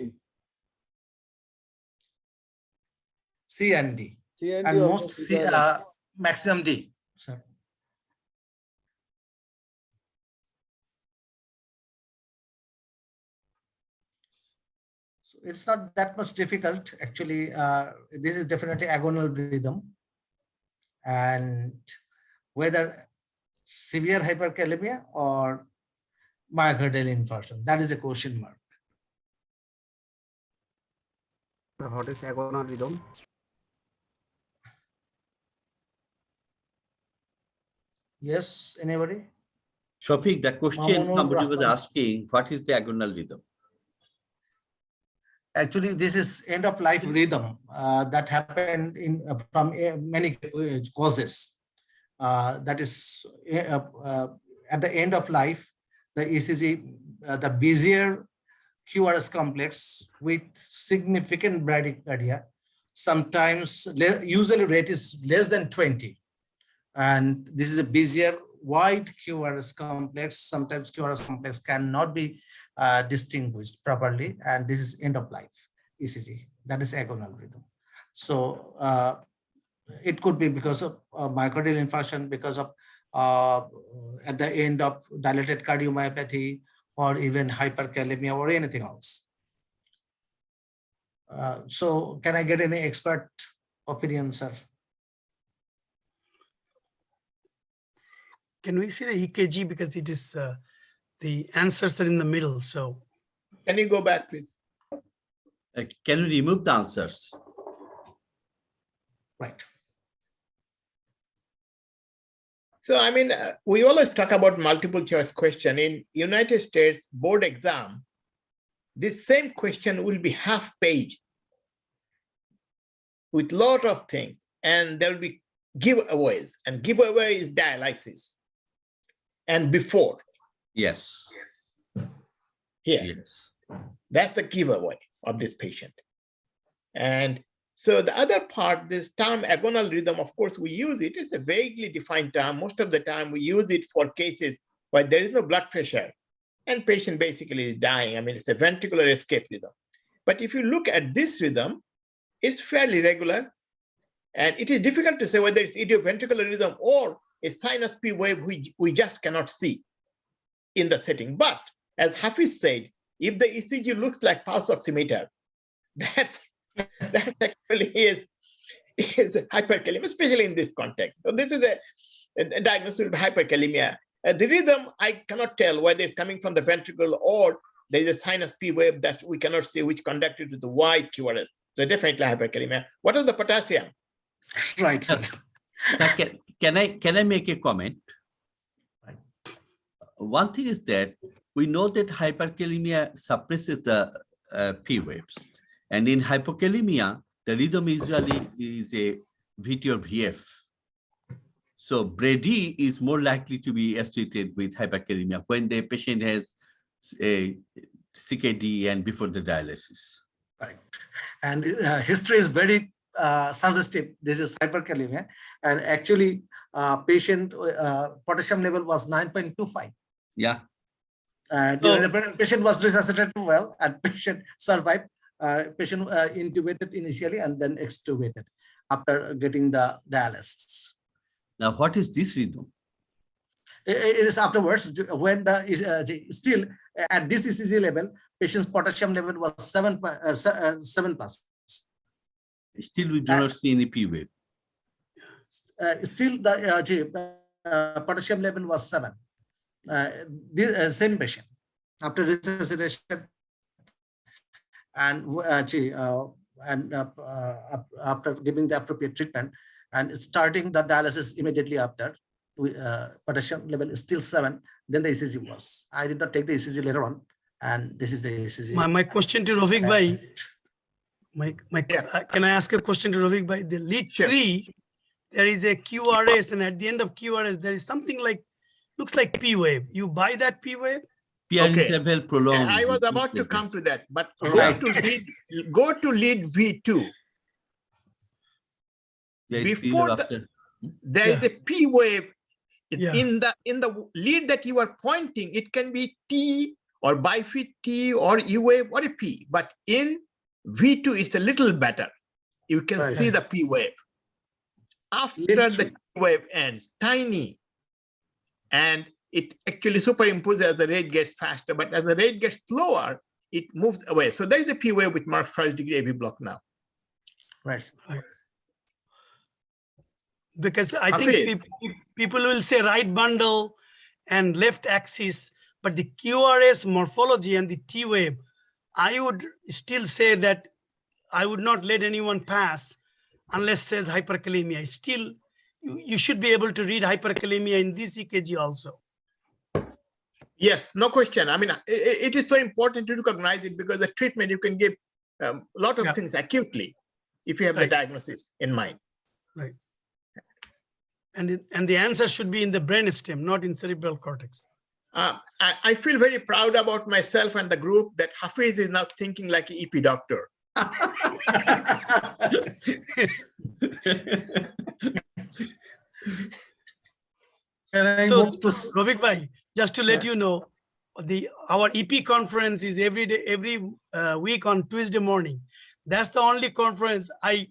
C and D. And most C, maximum D. Sir. So it's not that much difficult. Actually, this is definitely agonal rhythm. And whether severe hyperkalemia or myocardial infarction, that is a question mark. What is agonal rhythm? Yes, anybody? Shafique, the question Mamunur somebody was Rahman. asking, what is the agonal rhythm? Actually, this is end of life rhythm that happened in from many causes. That is at the end of life, the ECG, the busier Qrs complex with significant bradycardia. Sometimes, usually rate is less than 20. And this is a busier wide Qrs complex. Sometimes Qrs complex cannot be distinguished properly. And this is end of life ECG. That is agonal rhythm. So it could be because of myocardial infarction, because of at the end of dilated cardiomyopathy, or even hyperkalemia or anything else. So can I get any expert opinion, sir? Can we see the EKG, because it is the answers are in the middle? So can you go back, please? Can we remove the answers? Right. So, I mean, we always talk about multiple choice question. In United States board exam, this same question will be half page with lot of things, and there will be giveaways, and giveaway is dialysis. And before. Yes. Here. Yes. That's the giveaway of this patient. And so the other part, this term agonal rhythm, of course, we use it. It's a vaguely defined term. Most of the time we use it for cases where there is no blood pressure and patient basically is dying. I mean, it's a ventricular escape rhythm. But if you look at this rhythm, it's fairly regular. And it is difficult to say whether it's idioventricular rhythm or a sinus P wave which we just cannot see in the setting. But as Hafiz said, if the ECG looks like pulse oximeter, that actually is hyperkalemia, especially in this context. So this is a diagnosis of hyperkalemia. The rhythm, I cannot tell whether it's coming from the ventricle or there is a sinus P wave that we cannot see which conducted to the wide QRS. So definitely hyperkalemia. What is the potassium? Right, sir. Can I make a comment? Right. One thing is that we know that hyperkalemia suppresses the P waves. And in hypokalemia, the rhythm usually is a VT or VF. So Brady is more likely to be associated with hyperkalemia when the patient has a CKD and before the dialysis. Right. And history is very suggestive. This is hyperkalemia. And actually, patient potassium level was 9.25. Yeah. The patient was resuscitated well, and patient survived. Patient intubated initially and then extubated after getting the dialysis. Now, what is this rhythm? It is afterwards when the still at this ECG level, patient's potassium level was 7 plus. Still, we do not see any P wave. Still, the potassium level was 7. This same patient after resuscitation. And after giving the appropriate treatment and starting the dialysis immediately after, potassium level is still 7. Then the ECG was. I did not take the ECG later on, and this is the ECG. My question to Rafique bhai. Can I ask a question to Rafique bhai? The lead 3, there is a QRS, and at the end of QRS, there is something like looks like P wave. You buy that P wave? Interval prolonged. I was about to come to that, but go to lead V2. Before there is a P wave in the lead that you are pointing. It can be T or bifid T or U wave or a P, but in V2 it's a little better. You can see the P wave. After the P wave ends, tiny, and it actually superimposes as the rate gets faster, but as the rate gets slower, it moves away. So there is a P wave with marked first degree AV block now. Right. Because I think people will say right bundle and left axis, but the QRS morphology and the T wave, I would still say that I would not let anyone pass unless says hyperkalemia. Still, you should be able to read hyperkalemia in this EKG also. Yes, no question. I mean, it is so important to recognize it because the treatment you can give a lot of things acutely if you have the diagnosis in mind. Right. And the answer should be in the brainstem, not in cerebral cortex. I feel very proud about myself and the group that Hafiz is now thinking like an EP doctor. So, Rafique bhai, just to let you know, our EP conference is every week on Tuesday morning. That's the only conference I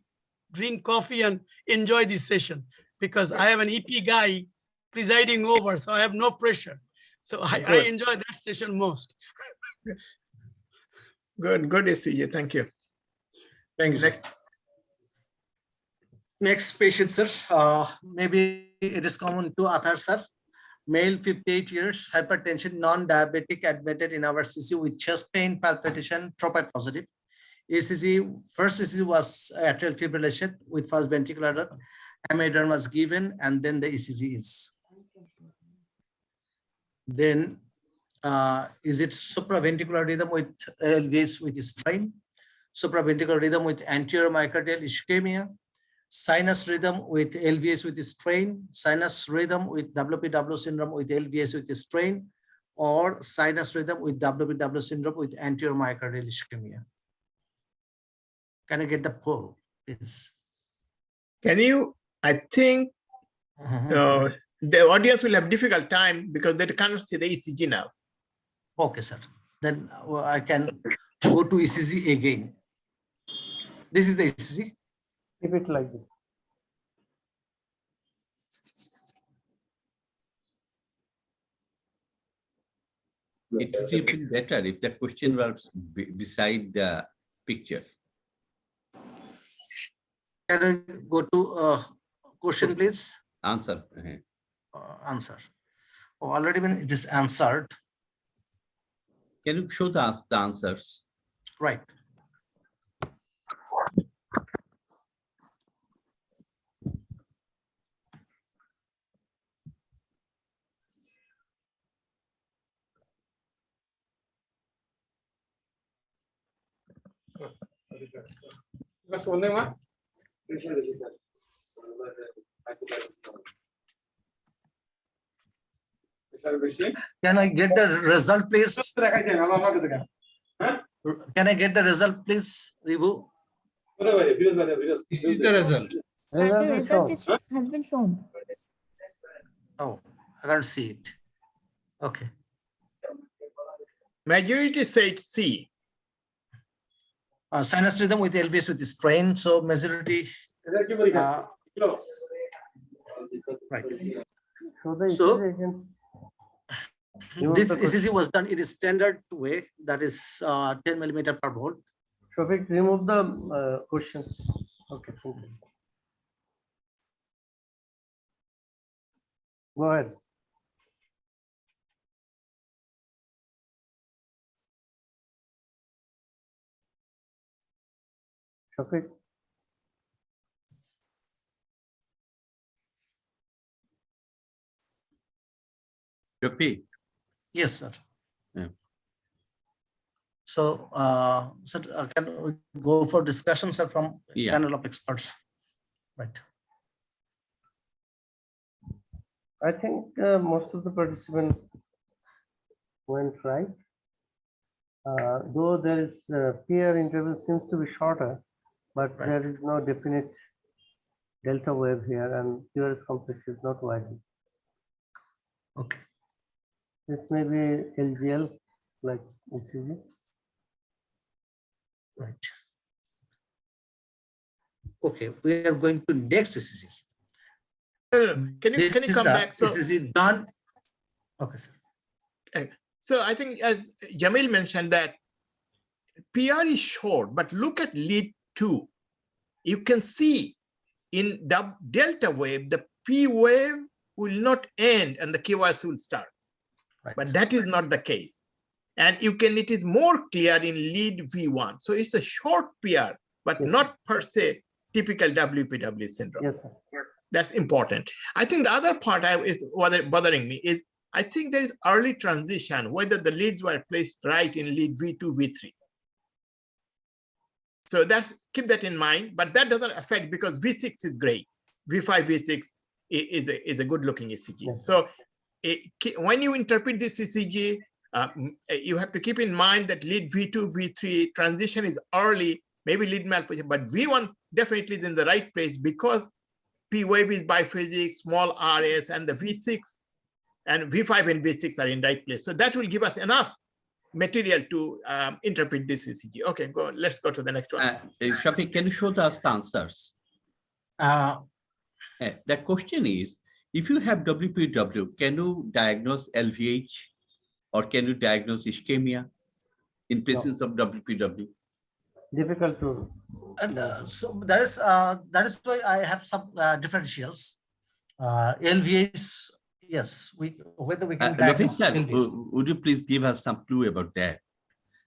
drink coffee and enjoy this session because I have an EP guy presiding over, so I have no pressure. So I enjoy that session most. Good ECG. Thank you. Thank you. Next patient, sir. Maybe it is common to Atahar, sir. Male, 58 years, hypertension, non-diabetic, admitted in our CC with chest pain, palpitation, tropoid positive. ECG, first ECG was atrial fibrillation with first ventricular error. Amiodarm was given, and then the ECG is. Then, is it supraventricular rhythm with LVS with strain, supraventricular rhythm with anterior myocardial ischemia, sinus rhythm with LVS with strain, sinus rhythm with Wpw syndrome with LVS with strain, or sinus rhythm with Wpw syndrome with anterior myocardial ischemia? Can I get the poll, please? Can you, I think the audience will have difficult time because they cannot see the ECG now. Okay, sir. Then I can go to ECG again. This is the ECG. Keep it like this. It would have been better if the question was beside the picture. Can I go to question, please? Answer. Answer. Oh, already when it is answered. Can you show the answers? Right. Can I get the result, please? Can I get the result, please, Ribu? This is the result. The result has been shown. Oh, I can't see it. Okay. Majority said C. Sinus rhythm with LVS with strain. So majority. Right. So this ECG was done in a standard way, that is 10 millimeter per volt. Shafique, remove the questions. Okay, thank you. Go ahead. Shafique. Shafique. Yes, sir. Yeah. So, can we go for discussion, sir, from panel of experts? Right. I think most of the participants went right. Though there is PR interval seems to be shorter, but there is no definite delta wave here, and Qrs complex is not widened. Okay. This may be LGL, like ECG. Right. Okay, we are going to next ECG. Can you come back? So this is done. Okay, sir. Okay. So I think as Jamil mentioned that PR is short, but look at lead 2. You can see in the delta wave, the P wave will not end and the KYS will start. Right. But that is not the case. And it is more clear in lead V1. So it's a short PR, but not per se typical Wpw syndrome. Yes, sir. That's important. I think the other part is bothering me is I think there is early transition, whether the leads were placed right in lead V2, V3. So keep that in mind, but that doesn't affect because V6 is great. V5, V6 is a good looking ECG. Yes. So when you interpret this ECG, you have to keep in mind that lead V2, V3 transition is early, maybe lead malposition, but V1 definitely is in the right place because P wave is biphasic, small RS, and the V6 and V5 and V6 are in right place. So that will give us enough material to interpret this ECG. Okay, let's go to the next one. Shafique, can you show us the answers? The question is, if you have Wpw, can you diagnose LVH or can you diagnose ischemia in presence of Wpw? Difficult to. And so that is why I have some differentials. LVAs, yes, whether we can diagnose LVAs. Would you please give us some clue about that?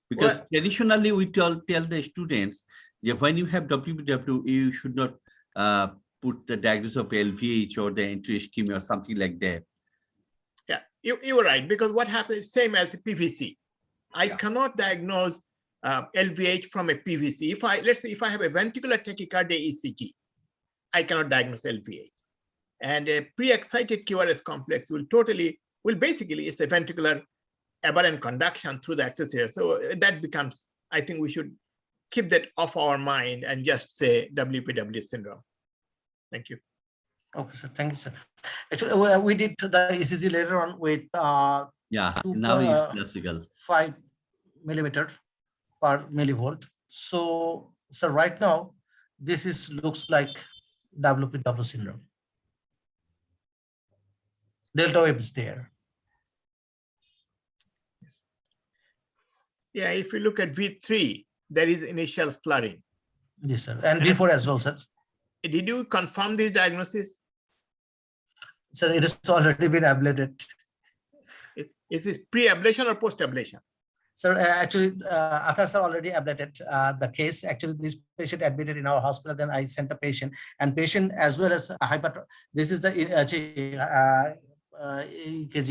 Because traditionally we tell the students that when you have Wpw, you should not put the diagnosis of LVH or the enteroischemia or something like that. Yeah, you were right, because what happens, same as PVC. I cannot diagnose LVH from a PVC. Let's say if I have a ventricular tachycardia ECG, I cannot diagnose LVH. And a pre-excited QRS complex will basically, it's a ventricular aberrant conduction through the accessory. So that becomes, I think we should keep that off our mind and just say Wpw syndrome. Thank you. Okay, sir. Thank you, sir. Actually, we did the ECG later on with now it's classical 5 millimeters per millivolt. So right now, this looks like Wpw syndrome. Delta wave is there. Yeah, if you look at V3, there is initial slurring. Yes, sir. And V4 as well, sir. Did you confirm this diagnosis? Sir, it has already been ablated. Is it pre-ablation or post-ablation? Sir, actually, Atahar sir already ablated the case. Actually, this patient admitted in our hospital. Then I sent the patient, and patient as well as this is the EKG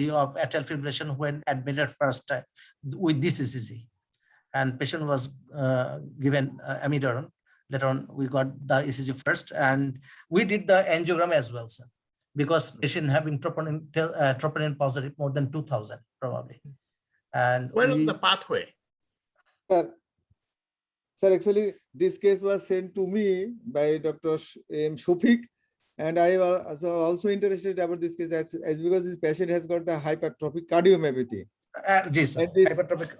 of atrial fibrillation when admitted first time with this ECG, and patient was given amiodarone. Later on, we got the ECG first, and we did the angiogram as well, sir, because patient having troponin positive more than 2,000 probably. And where is the pathway? Sir, actually, this case was sent to me by Dr. Shafique, and I was also interested about this case as because this patient has got the hypertrophic cardiomyopathy. Yes, sir. Hypertrophic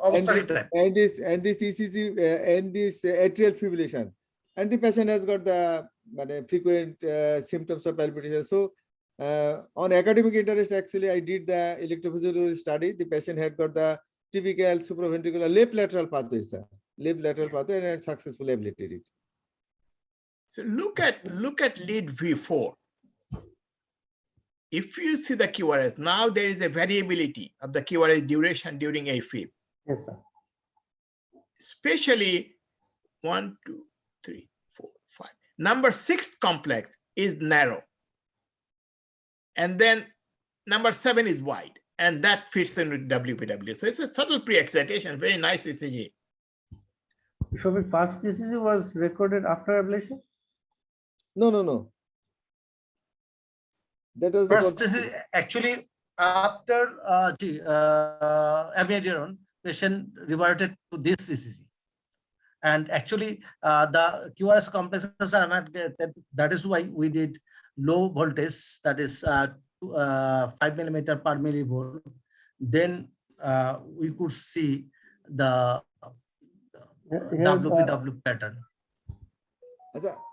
and this ECG and this atrial fibrillation. And the patient has got the frequent symptoms of palpitation. So on academic interest, actually, I did the electrophysiology study. The patient had got the typical supraventricular left lateral pathway, sir. Left lateral pathway, and had successfully ablated it. So look at lead V4. If you see the QRS, now there is a variability of the QRS duration during AFib. Yes, sir. Especially 1, 2, 3, 4, 5. Number 6 complex is narrow. And then number 7 is wide. And that fits in with Wpw. So it's a subtle pre-excitation, very nice ECG. So the first ECG was recorded after ablation? No. That was first ECG actually after amiodarone, patient reverted to this ECG. And actually, the QRS complexes are not there. That is why we did low voltage, that is 5 millimeter per millivolt. Then we could see the Wpw pattern.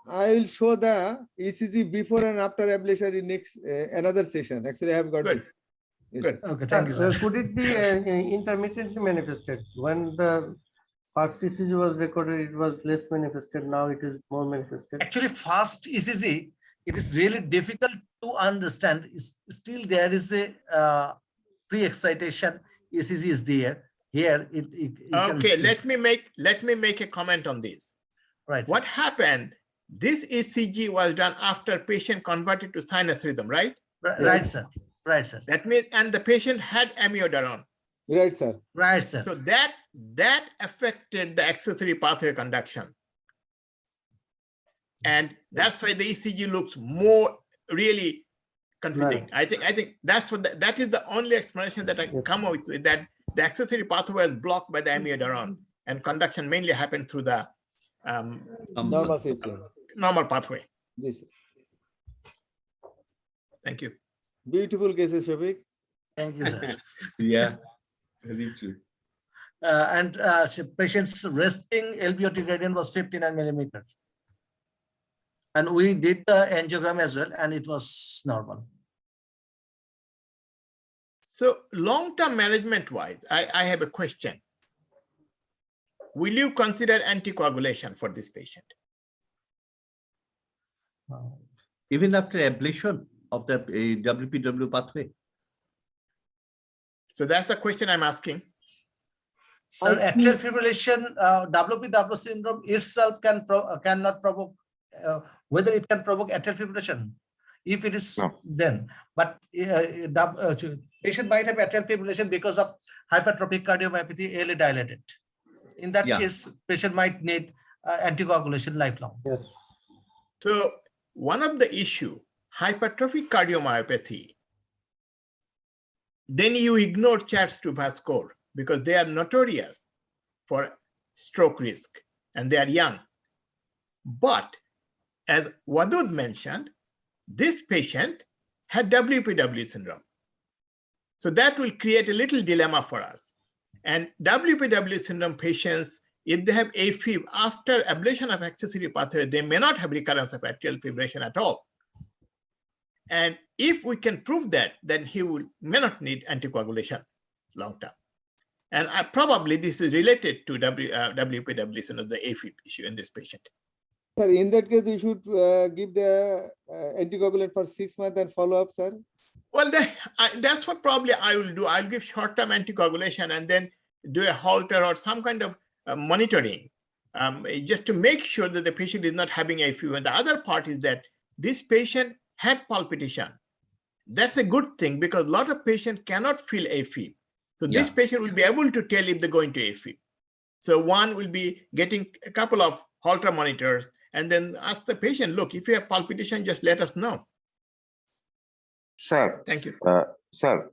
I will show the ECG before and after ablation in next another session. Actually, I have got this. Yes. Good. Okay, thank you, sir. Could it be intermittently manifested? When the first ECG was recorded, it was less manifested. Now it is more manifested. Actually, fast ECG, it is really difficult to understand. Still, there is a pre-excitation. ECG is there. Here, okay. Let me make a comment on this. Right. What happened this ECG was done after patient converted to sinus rhythm, right? Right, sir. Right, sir. That means, and the patient had amiodarone. Right, sir. Right, sir. So that affected the accessory pathway conduction. And that's why the ECG looks more really confusing. Right. I think that's what that is the only explanation that I can come up with, that the accessory pathway is blocked by the amiodarone, and conduction mainly happened through the normal system, normal pathway. Yes. Thank you. Beautiful cases, Shafique. Thank you, sir. Yeah, very true. And patient's resting LVOT gradient was 59 millimeters. And we did the angiogram as well, and it was normal. So long-term management-wise, I have a question. Will you consider anticoagulation for this patient? Even after ablation of the Wpw pathway? So that's the question I'm asking. So atrial fibrillation, Wpw syndrome itself cannot provoke, whether it can provoke atrial fibrillation. If it is, no. Then, but patient might have atrial fibrillation because of hypertrophic cardiomyopathy, ALA dilated. In that case, patient might need anticoagulation lifelong. Yes. So one of the issue, hypertrophic cardiomyopathy, then you ignore chats to Vascular because they are notorious for stroke risk and they are young. But as Wadud mentioned, this patient had Wpw syndrome. So that will create a little dilemma for us. And Wpw syndrome patients, if they have AFib after ablation of accessory pathway, they may not have recurrence of atrial fibrillation at all. And if we can prove that, then he may not need anticoagulation long term. And probably this is related to Wpw syndrome, the AFib issue in this patient. Sir, in that case, we should give the anticoagulant for 6 months and follow up, sir. Well, that's what probably I will do. I'll give short-term anticoagulation and then do a halter or some kind of monitoring, just to make sure that the patient is not having AFib. And the other part is that this patient had palpitation. That's a good thing because a lot of patients cannot feel AFib. So this patient will be able to tell if they're going to AFib. So one will be getting a couple of Holter monitors and then ask the patient, look, if you have palpitation, just let us know. Sir. Thank you. Sir.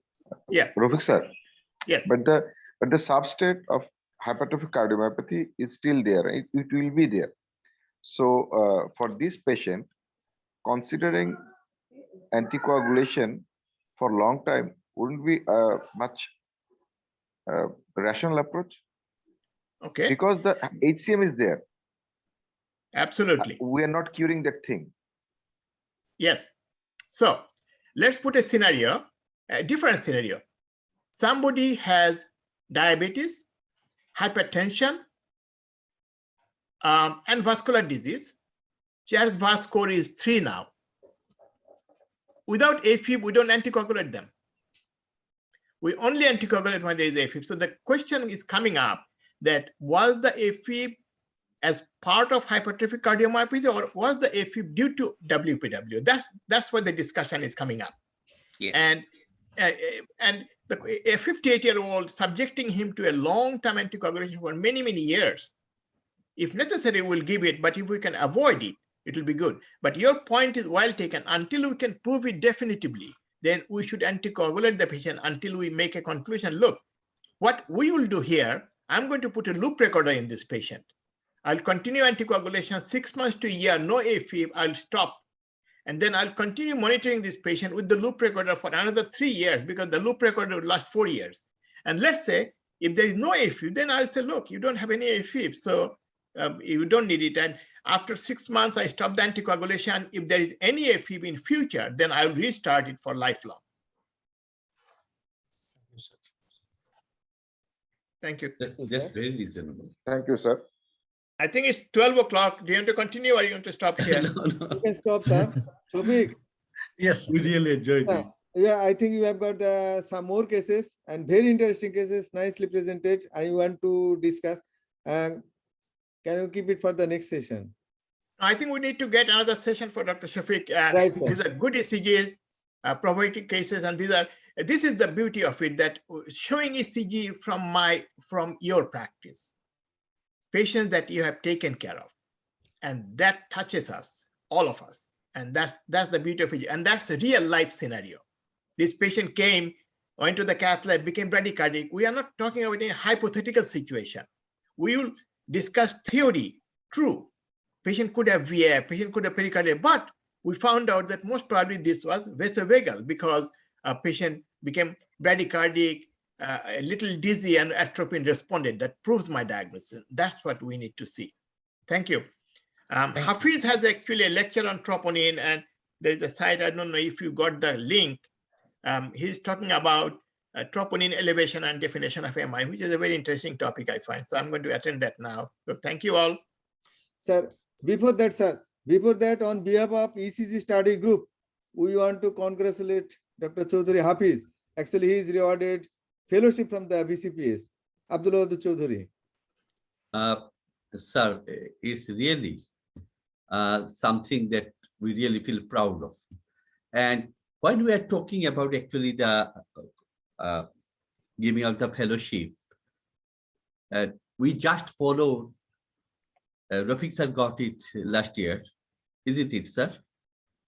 Yeah. Rafique sir. Yes. But the substrate of hypertrophic cardiomyopathy is still there. It will be there. So for this patient, considering anticoagulation for a long time wouldn't be a much rational approach. Okay. Because the HCM is there. Absolutely. We are not curing that thing. Yes. So let's put a scenario, a different scenario. Somebody has diabetes, hypertension, and vascular disease. Chars VAS score is 3 now. Without AFib, we don't anticoagulate them. We only anticoagulate when there is AFib. So the question is coming up that was the AFib as part of hypertrophic cardiomyopathy or was the AFib due to Wpw? That's where the discussion is coming up. Yes. And a 58-year-old subjecting him to a long-term anticoagulation for many, many years. If necessary, we'll give it, but if we can avoid it, it will be good. But your point is well taken. Until we can prove it definitively, then we should anticoagulate the patient until we make a conclusion. Look, what we will do here, I'm going to put a loop recorder in this patient. I'll continue anticoagulation 6 months to a year, no AFib, I'll stop. And then I'll continue monitoring this patient with the loop recorder for another 3 years because the loop recorder will last 4 years. And let's say if there is no AFib, then I'll say, look, you don't have any AFib, so you don't need it. And after 6 months, I stop the anticoagulation. If there is any AFib in future, then I'll restart it for lifelong. Thank you. That's very reasonable. Thank you, sir. I think it's 12 o'clock. Do you want to continue or are you going to stop here? No. You can stop, sir. Shafique. Yes. We really enjoyed it. Yeah, I think you have got some more cases and very interesting cases, nicely presented. I want to discuss. Can you keep it for the next session? I think we need to get another session for Dr. Shafique. Right, These are good ECGs, provocative cases, and this is the beauty of it, that showing ECG from your practice, patients that you have taken care of, and that touches us, all of us, and that's the beauty of it, and that's a real life scenario. This patient came, went to the cath lab, became bradycardic. We are not talking about a hypothetical situation. We will discuss theory, true. Patient could have VA, patient could have pericardial, but we found out that most probably this was vasovagal because a patient became bradycardic, a little dizzy, and atropine responded. That proves my diagnosis. That's what we need to see. Thank you. Hafiz has actually a lecture on troponin, and there is a site, I don't know if you got the link. He's talking about troponin elevation and definition of MI, which is a very interesting topic, I find. So I'm going to attend that now. So thank you all. Sir, before that, on behalf of ECG study group, we want to congratulate Dr. Chowdhury Hafiz. Actually, he is rewarded fellowship from the BCPS. Abdul Chowdhury. Sir, it's really something that we really feel proud of. And when we are talking about actually the giving out the fellowship, we just followed, Rafique sir got it last year, isn't it, sir?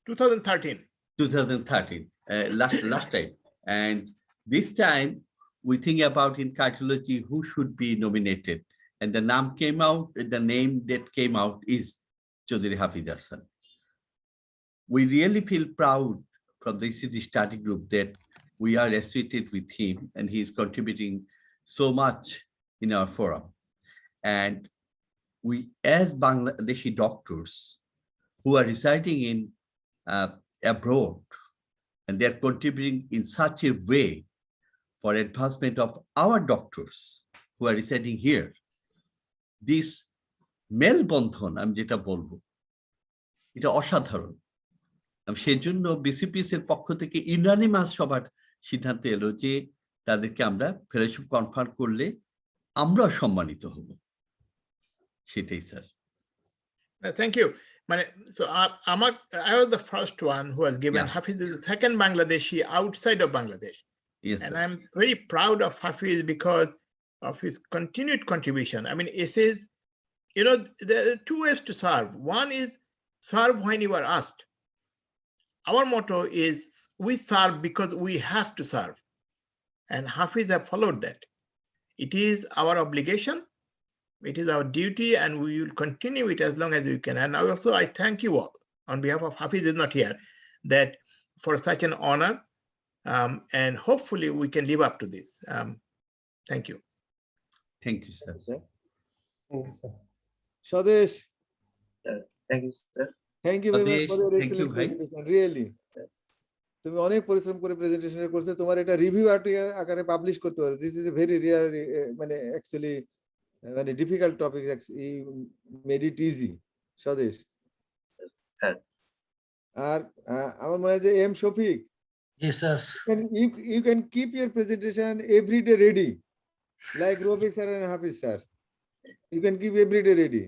2013. 2013, last time. And this time we think about in cardiology who should be nominated. And the name came out, the name that came out is Chowdhury Hafiz Ahsan. We really feel proud from the ECG study group that we are associated with him and he is contributing so much in our forum. And we, as Bangladeshi doctors who are residing in abroad, and they're contributing in such a way for advancement of our doctors who are residing here, this মেলবন্ধন আমি যেটা বলবো এটা অসাধারণ। সেজন্য BCPS এর পক্ষ থেকে ইউনানিমাস সবার সিদ্ধান্ত এলো যে তাদেরকে আমরা ফেলোশিপ কনফার্ম করলে আমরা সম্মানিত হব, সেটাই sir. Thank you. So I was the first one who was given. Hafiz is the second Bangladeshi outside of Bangladesh. Yes, and sir. I'm very proud of Hafiz because of his continued contribution. I mean, it says, you know, there are two ways to serve. One is serve when you are asked. Our motto is we serve because we have to serve. And Hafiz have followed that. It is our obligation. It is our duty, and we will continue it as long as we can. And also, I thank you all on behalf of Hafiz is not here, that for such an honor, and hopefully we can live up to this. Thank you. Thank you, sir. Thank you, sir. Swadesh. Thank you, sir. Thank you very much for your Thank you, excellent bhai. presentation. Really. তুমি অনেক পরিশ্রম করে presentation করছে, তোমার এটা review আকারে publish করতে হবে। This is a very rare, মানে অ্যাকচুয়ালি মানে difficult topic, made it easy Swadesh. আর আমার মনে হয় যে M Shafiq, Yes, sir. you can keep your presentation every day ready, like Rafique sir and Hafiz sir. You can keep every day ready.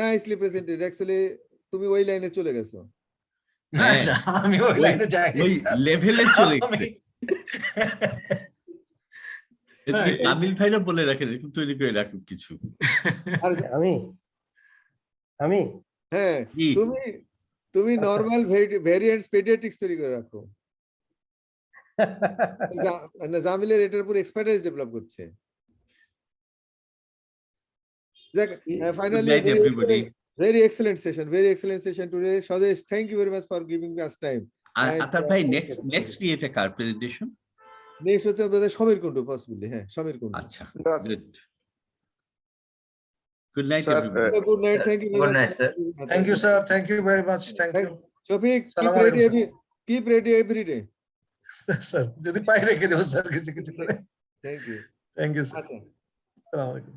Nicely presented. Actually, তুমি ওই লাইনে চলে গেছো। আমি ওই লাইনে যাই ওই লেভেলে চলে গেছে। তুমি কামিল ভাইরা বলে রাখেন, এরকম তৈরি করে রাখুন কিছু। আমি হ্যাঁ, তুমি নরমাল ভেরিয়েন্টস পেডিয়াট্রিক্স তৈরি করে রাখো। জামিলের এটার উপর এক্সপার্টাইজ ডেভেলপ করছে। Finally, very excellent session today. Swadesh, thank you very much for giving us time. Atahar bhai, next create a car presentation. Next হচ্ছে আমাদের সমীর কুণ্ডু, possibly. হ্যাঁ, সমীর কুণ্ডু। আচ্ছা, good. Good night, Sir, everybody. Good night. Thank you very Good much. night, sir. Thank you, sir. Thank you very much. Thank you. Shafique, keep ready every day. Sir, যদি পাই রেখে দেবো sir কিছু করে। Thank you. Thank you, sir. আচ্ছা। আসসালামু আলাইকুম।